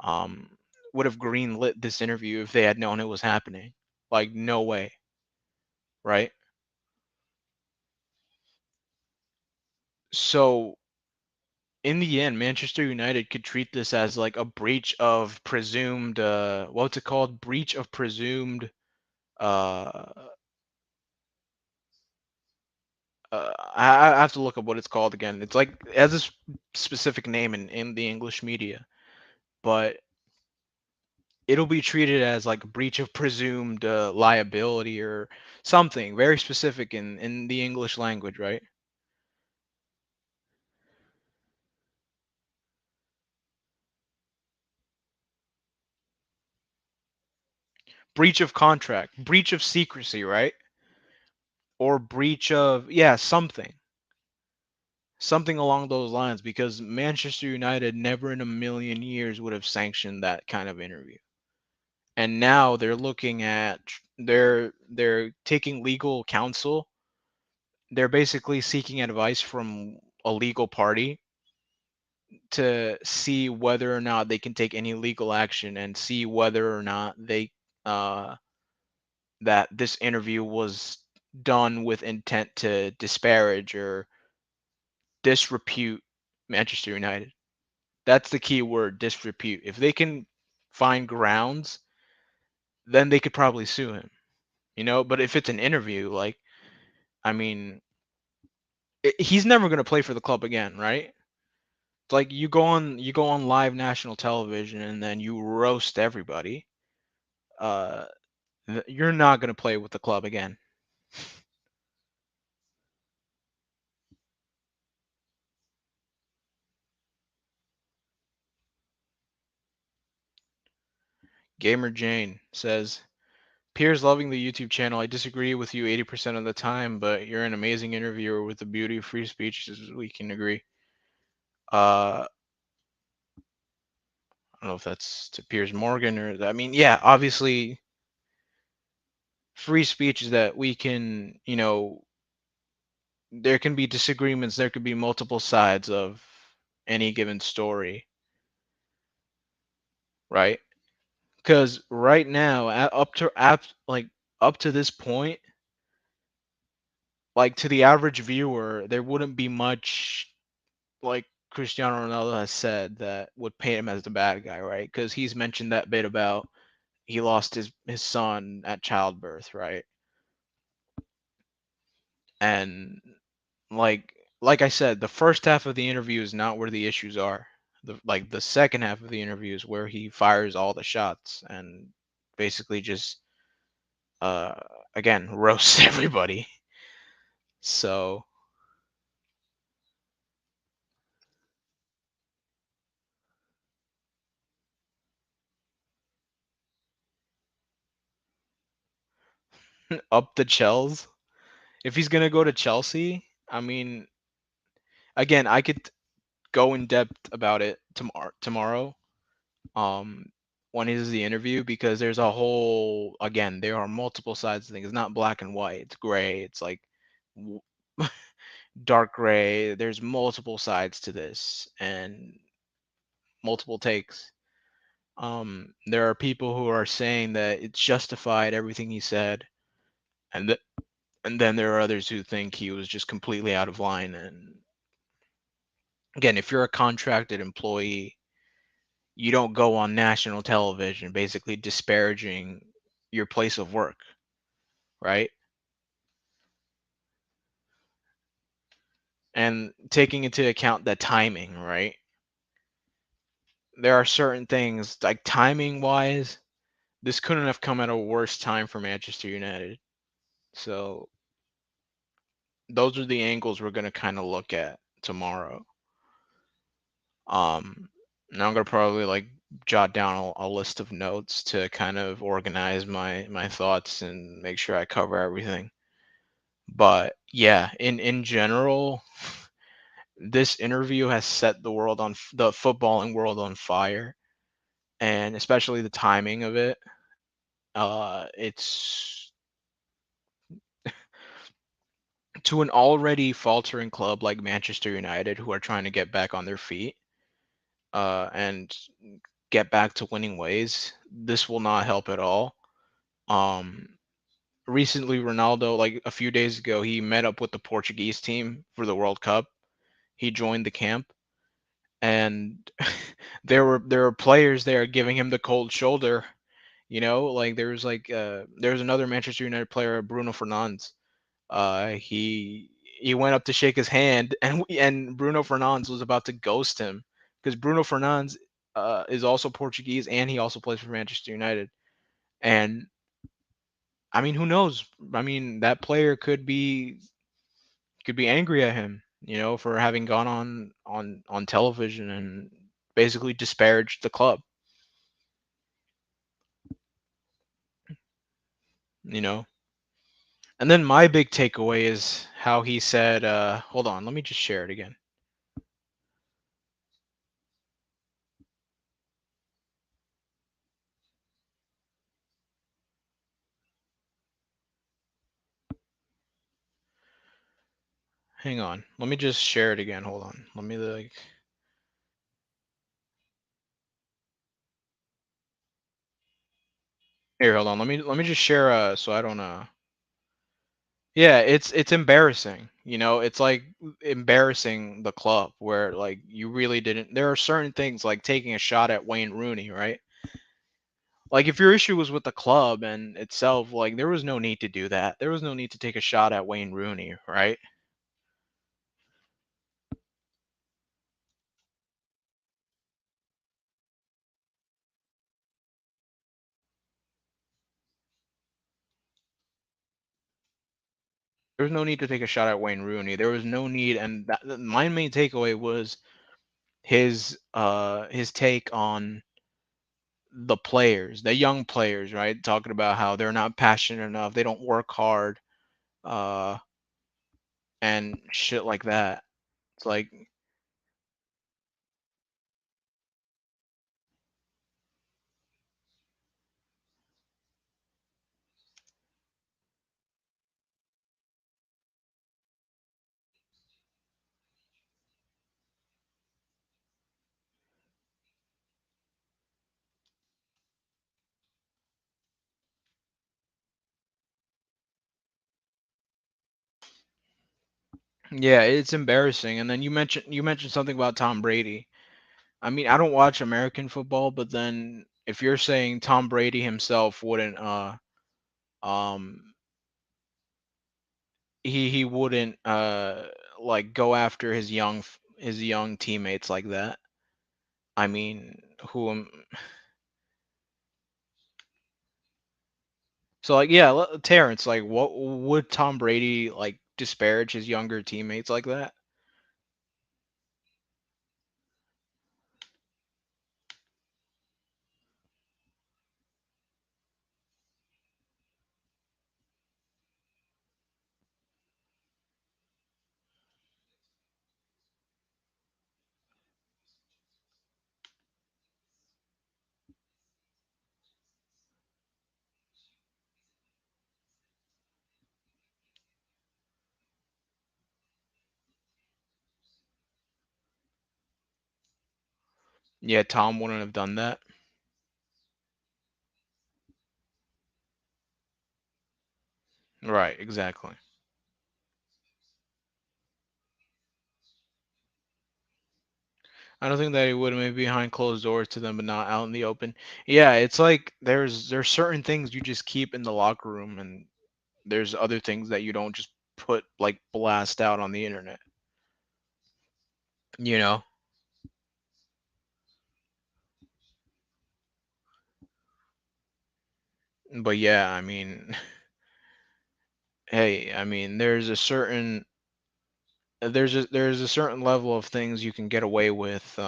S1: um would have greenlit this interview if they had known it was happening. Like no way, right? So in the end, Manchester United could treat this as like a breach of presumed what's it called? Breach of presumed uh I have to look up what it's called again. It's like it has a specific name in the English media, but it'll be treated as like a breach of presumed liability or something very specific in the English language, right? Breach of contract, breach of secrecy, right? Or breach of something along those lines because Manchester United never in a million years would have sanctioned that kind of interview. And now they're looking at they're taking legal counsel. They're basically seeking advice from a legal party to see whether or not they can take any legal action and see whether or not they uh that this interview was done with intent to disparage or disrepute Manchester United. That's the key word, disrepute. If they can find grounds, then they could probably sue him, you know? But if it's an interview, like, I mean, he's never going to play for the club again, right? It's like you go on live national television and then you roast everybody. Uh, you're not going to play with the club again. Gamer Jane says, Piers loving the YouTube channel. I disagree with you 80% of the time, but you're an amazing interviewer with the beauty of free speech. We can agree. I don't know if that's to Piers Morgan or I mean, yeah, obviously free speech is that we can, there can be disagreements, there could be multiple sides of any given story, right? Because right now, up to this point, like to the average viewer, there wouldn't be much like Cristiano Ronaldo has said that would paint him as the bad guy, right? Because he's mentioned that bit about he lost his son at childbirth, right? And like like I said, the first half of the interview is not where the issues are. The second half of the interview is where he fires all the shots and basically just uh again roasts everybody. So up the Chels. If he's gonna go to Chelsea, I mean, again, I could go in depth about it tomorrow. Um, when is the interview? Because there's a whole again, there are multiple sides to things. It's not black and white. It's gray. It's like w- dark gray. There's multiple sides to this and multiple takes. There are people who are saying that it's justified everything he said, and and then there are others who think he was just completely out of line. And again, if you're a contracted employee, you don't go on national television basically disparaging your place of work, right? And taking into account the timing, right? There are certain things like timing wise, this couldn't have come at a worse time for Manchester United. So those are the angles we're going to kind of look at tomorrow. Now I'm going to probably like jot down a list of notes to kind of organize my thoughts and make sure I cover everything. But yeah, in general, this interview has set the world on the footballing world on fire, and especially the timing of it. It's to an already faltering club like Manchester United, who are trying to get back on their feet and get back to winning ways. This will not help at all. Um, Recently, Ronaldo, like a few days ago, he met up with the Portuguese team for the World Cup. He joined the camp, and there were players there giving him the cold shoulder. Like there was another Manchester United player, Bruno Fernandes. He went up to shake his hand, and Bruno Fernandes was about to ghost him because Bruno Fernandes is also Portuguese and he also plays for Manchester United. And I mean, who knows? I mean, that player could be angry at him, for having gone on television and basically disparaged the club. You know. And then my big takeaway is how he said, hold on, let me just share it again. Hang on. Let me just share it again. Hold on. Let me like here, hold on. Let me just share so I don't yeah, it's embarrassing. It's like embarrassing the club where like you really didn't there are certain things like taking a shot at Wayne Rooney, right? Like if your issue was with the club and itself, like there was no need to do that. There was no need to take a shot at Wayne Rooney, right? There was no need to take a shot at Wayne Rooney. There was no need, and my main takeaway was his take on the players, the young players, right? Talking about how they're not passionate enough, they don't work hard, uh, and shit like that. It's like, yeah, it's embarrassing. And then you mentioned something about Tom Brady. I mean, I don't watch American football, but then if you're saying Tom Brady himself wouldn't, um, he wouldn't, like go after his young teammates like that. I mean, who am so like yeah, Terrence, like what would Tom Brady like disparage his younger teammates like that? Yeah, Tom wouldn't have done that. Right, exactly. I don't think that he would maybe behind closed doors to them, but not out in the open. Yeah, it's like there's certain things you just keep in the locker room, and there's other things that you don't just put like blast out on the internet. You know. But yeah, I mean, hey, I mean, there's a certain level of things you can get away with.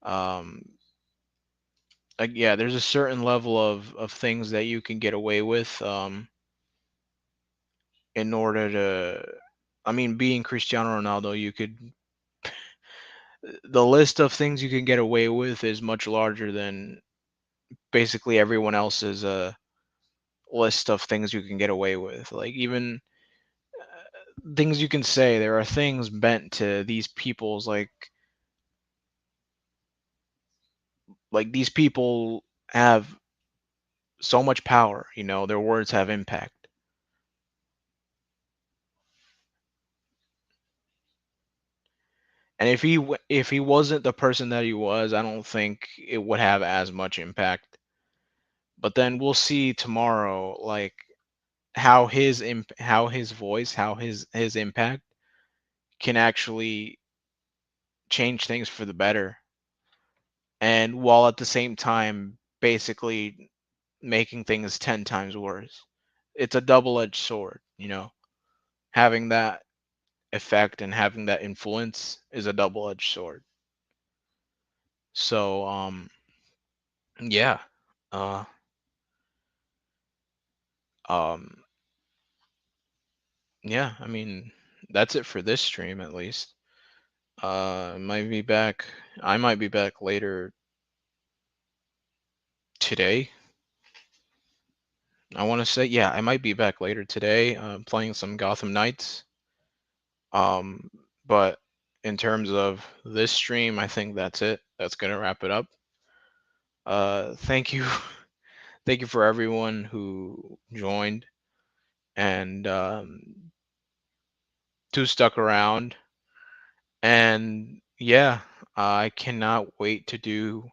S1: Um, like yeah, there's a certain level of things that you can get away with. In order to, I mean, being Cristiano Ronaldo, you could the list of things you can get away with is much larger than basically everyone else's list of things you can get away with. Like even things you can say, there are things bent to these people's like these people have so much power, you know, their words have impact. And if he wasn't the person that he was, I don't think it would have as much impact. But then we'll see tomorrow, like how his voice, how his impact can actually change things for the better, and while at the same time basically making things 10 times worse. It's a double-edged sword, you know. Having that effect and having that influence is a double-edged sword. So yeah. Uh um yeah, I mean that's it for this stream at least. Might be back I might be back later today. I want to say yeah, I might be back later today playing some Gotham Knights. Um but in terms of this stream, I think that's it. That's going to wrap it up. Thank you thank you for everyone who joined and who stuck around. And yeah, I cannot wait to do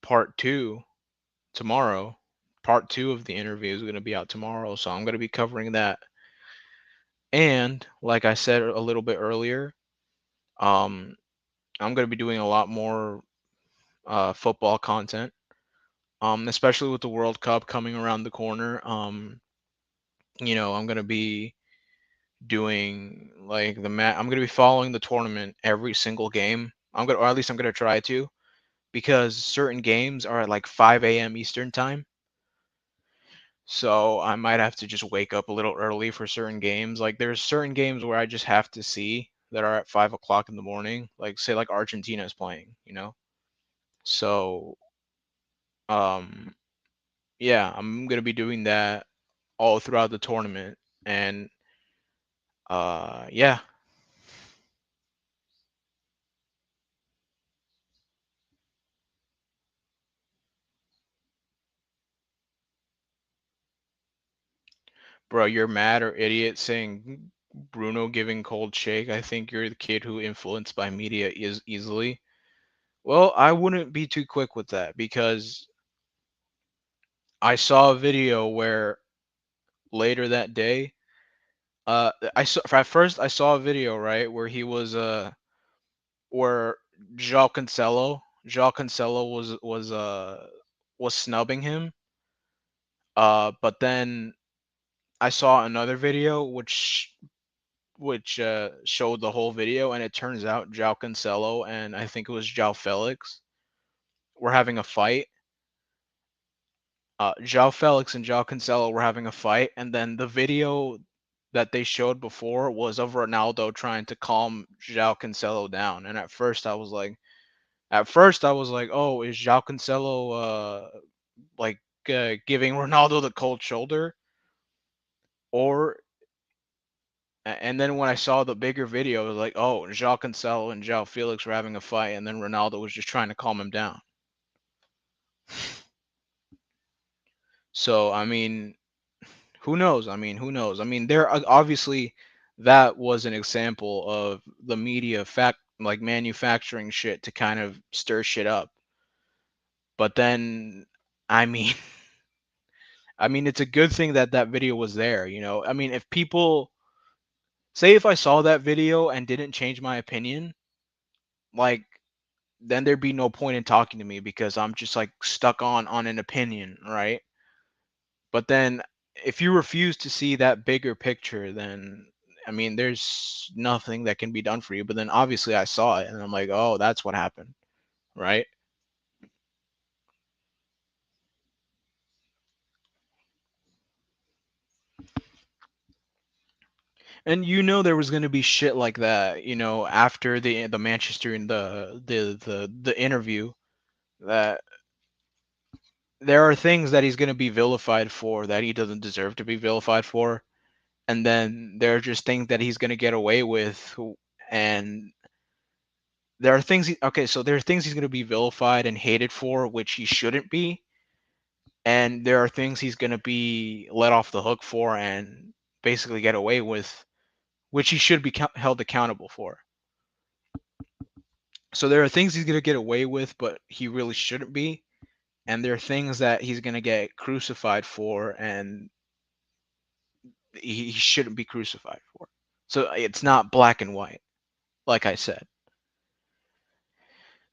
S1: part two tomorrow. Part two of the interview is going to be out tomorrow, so I'm going to be covering that. And like I said a little bit earlier, um, I'm going to be doing a lot more football content, especially with the World Cup coming around the corner. You know, I'm going to be doing like I'm going to be following the tournament every single game. Or at least I'm going to try to, because certain games are at like 5 a.m. Eastern time. So I might have to just wake up a little early for certain games. Like there's certain games where I just have to see that are at 5 o'clock in the morning. Like say like Argentina is playing, you know. So um yeah, I'm gonna be doing that all throughout the tournament. And yeah, bro, you're mad or idiot saying Bruno giving cold shake. I think you're the kid who influenced by media is easily. Well, I wouldn't be too quick with that because I saw a video where later that day, I saw at first I saw a video right where he was where João Cancelo was snubbing him. But then I saw another video which showed the whole video, and it turns out João Cancelo and I think it was João Felix were having a fight. João Felix and João Cancelo were having a fight, and then the video that they showed before was of Ronaldo trying to calm João Cancelo down. And at first I was like, oh, is João Cancelo like giving Ronaldo the cold shoulder, or and then when I saw the bigger video, it was like, oh, João Cancelo and João Felix were having a fight, and then Ronaldo was just trying to calm him down. So I mean, who knows? I mean, who knows? I mean, there obviously that was an example of the media fact like manufacturing shit to kind of stir shit up. But then, I mean, I mean, it's a good thing that that video was there. You know, I mean, if people say if I saw that video and didn't change my opinion, like then there'd be no point in talking to me because I'm just like stuck on an opinion, right? But then if you refuse to see that bigger picture, then I mean, there's nothing that can be done for you. But then obviously I saw it and I'm like, oh, that's what happened, right? And there was gonna be shit like that, after the Manchester and the interview, that there are things that he's gonna be vilified for that he doesn't deserve to be vilified for, and then there are just things that he's gonna get away with, and there are things. Okay, so there are things he's gonna be vilified and hated for, which he shouldn't be, and there are things he's gonna be let off the hook for and basically get away with, which he should be held accountable for. So there are things he's gonna get away with, but he really shouldn't be, and there are things that he's gonna get crucified for, and he shouldn't be crucified for. So it's not black and white, like I said.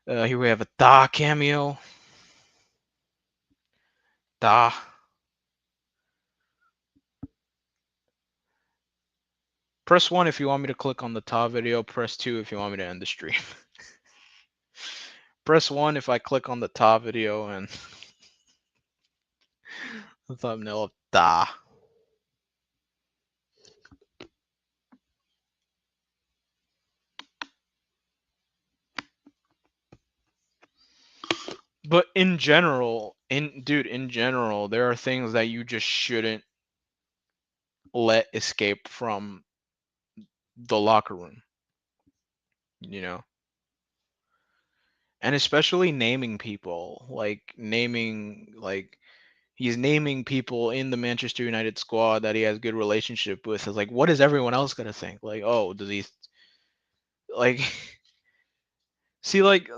S1: Here we have a Da cameo. Da. Press 1 if you want me to click on the Ta video. Press 2 if you want me to end the stream. Press 1 if I click on the Ta video and the thumbnail of Da. But in general, in general, there are things that you just shouldn't let escape from the locker room, you know? And especially naming people, he's naming people in the Manchester United squad that he has good relationship with. Is like, what is everyone else gonna think? Like, oh, does he like see, like,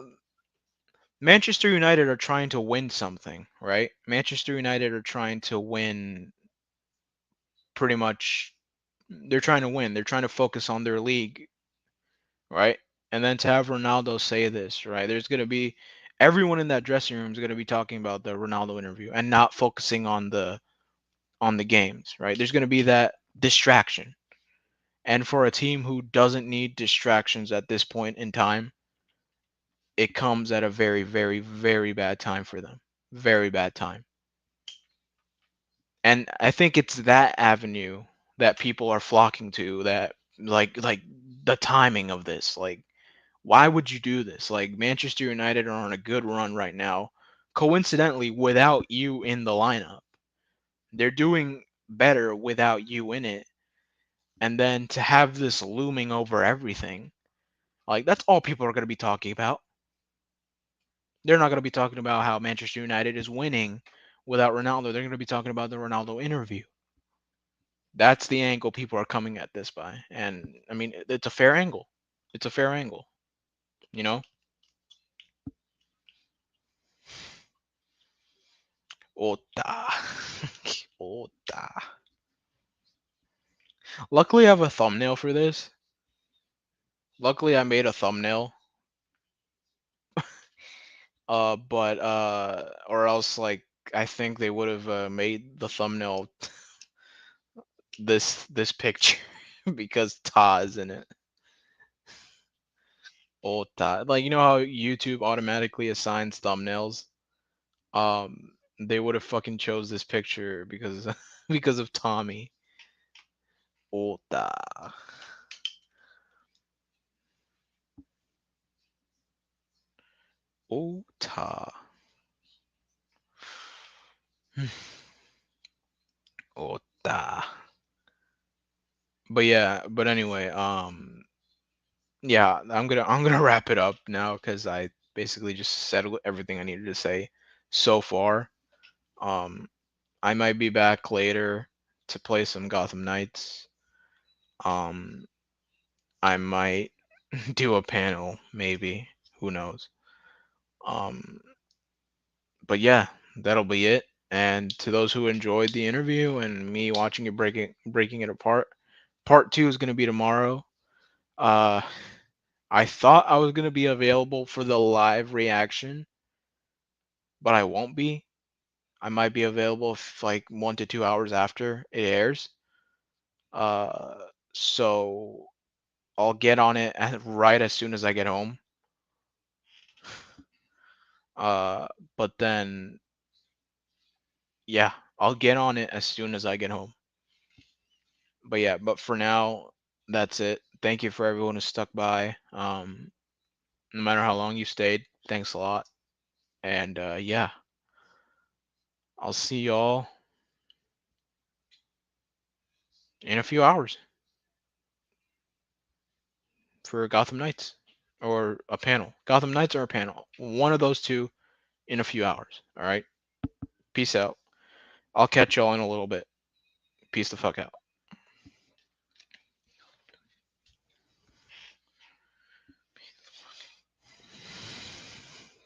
S1: Manchester United are trying to win something, right? Manchester United are trying to win pretty much. They're trying to win. They're trying to focus on their league, right? And then to have Ronaldo say this, right? There's going to be everyone in that dressing room is going to be talking about the Ronaldo interview and not focusing on the games, right? There's going to be that distraction. And for a team who doesn't need distractions at this point in time, it comes at a very, very, very bad time for them. Very bad time. And I think it's that avenue that people are flocking to, that like the timing of this. Like, why would you do this? Like, Manchester United are on a good run right now, coincidentally without you in the lineup. They're doing better without you in it. And then to have this looming over everything, like, that's all people are going to be talking about. They're not going to be talking about how Manchester United is winning without Ronaldo. They're going to be talking about the Ronaldo interview. That's the angle people are coming at this by. And I mean, it's a fair angle. It's a fair angle, you know? Ota. Ota. Luckily, I have a thumbnail for this. Luckily, I made a thumbnail. But or else, like, I think they would have made the thumbnail this picture because Ta is in it. Ota. Like, you know how YouTube automatically assigns thumbnails? They would have fucking chose this picture because because of Tommy. Ota. Ota. Ota. But yeah, but anyway, yeah, I'm gonna wrap it up now because I basically just said everything I needed to say so far. Um, I might be back later to play some Gotham Knights. Um, I might do a panel, maybe. Who knows? Um, but yeah, that'll be it. And to those who enjoyed the interview and me watching it, breaking it apart, part two is gonna be tomorrow. Uh, I thought I was gonna be available for the live reaction, but I won't be. I might be available like 1 to 2 hours after it airs. Uh, so I'll get on it right as soon as I get home. Uh, but then yeah, I'll get on it as soon as I get home. But yeah, but for now, that's it. Thank you for everyone who stuck by. No matter how long you stayed, thanks a lot. And yeah, I'll see y'all in a few hours for Gotham Knights or a panel. Gotham Knights or a panel. One of those two in a few hours. All right. Peace out. I'll catch y'all in a little bit. Peace the fuck out.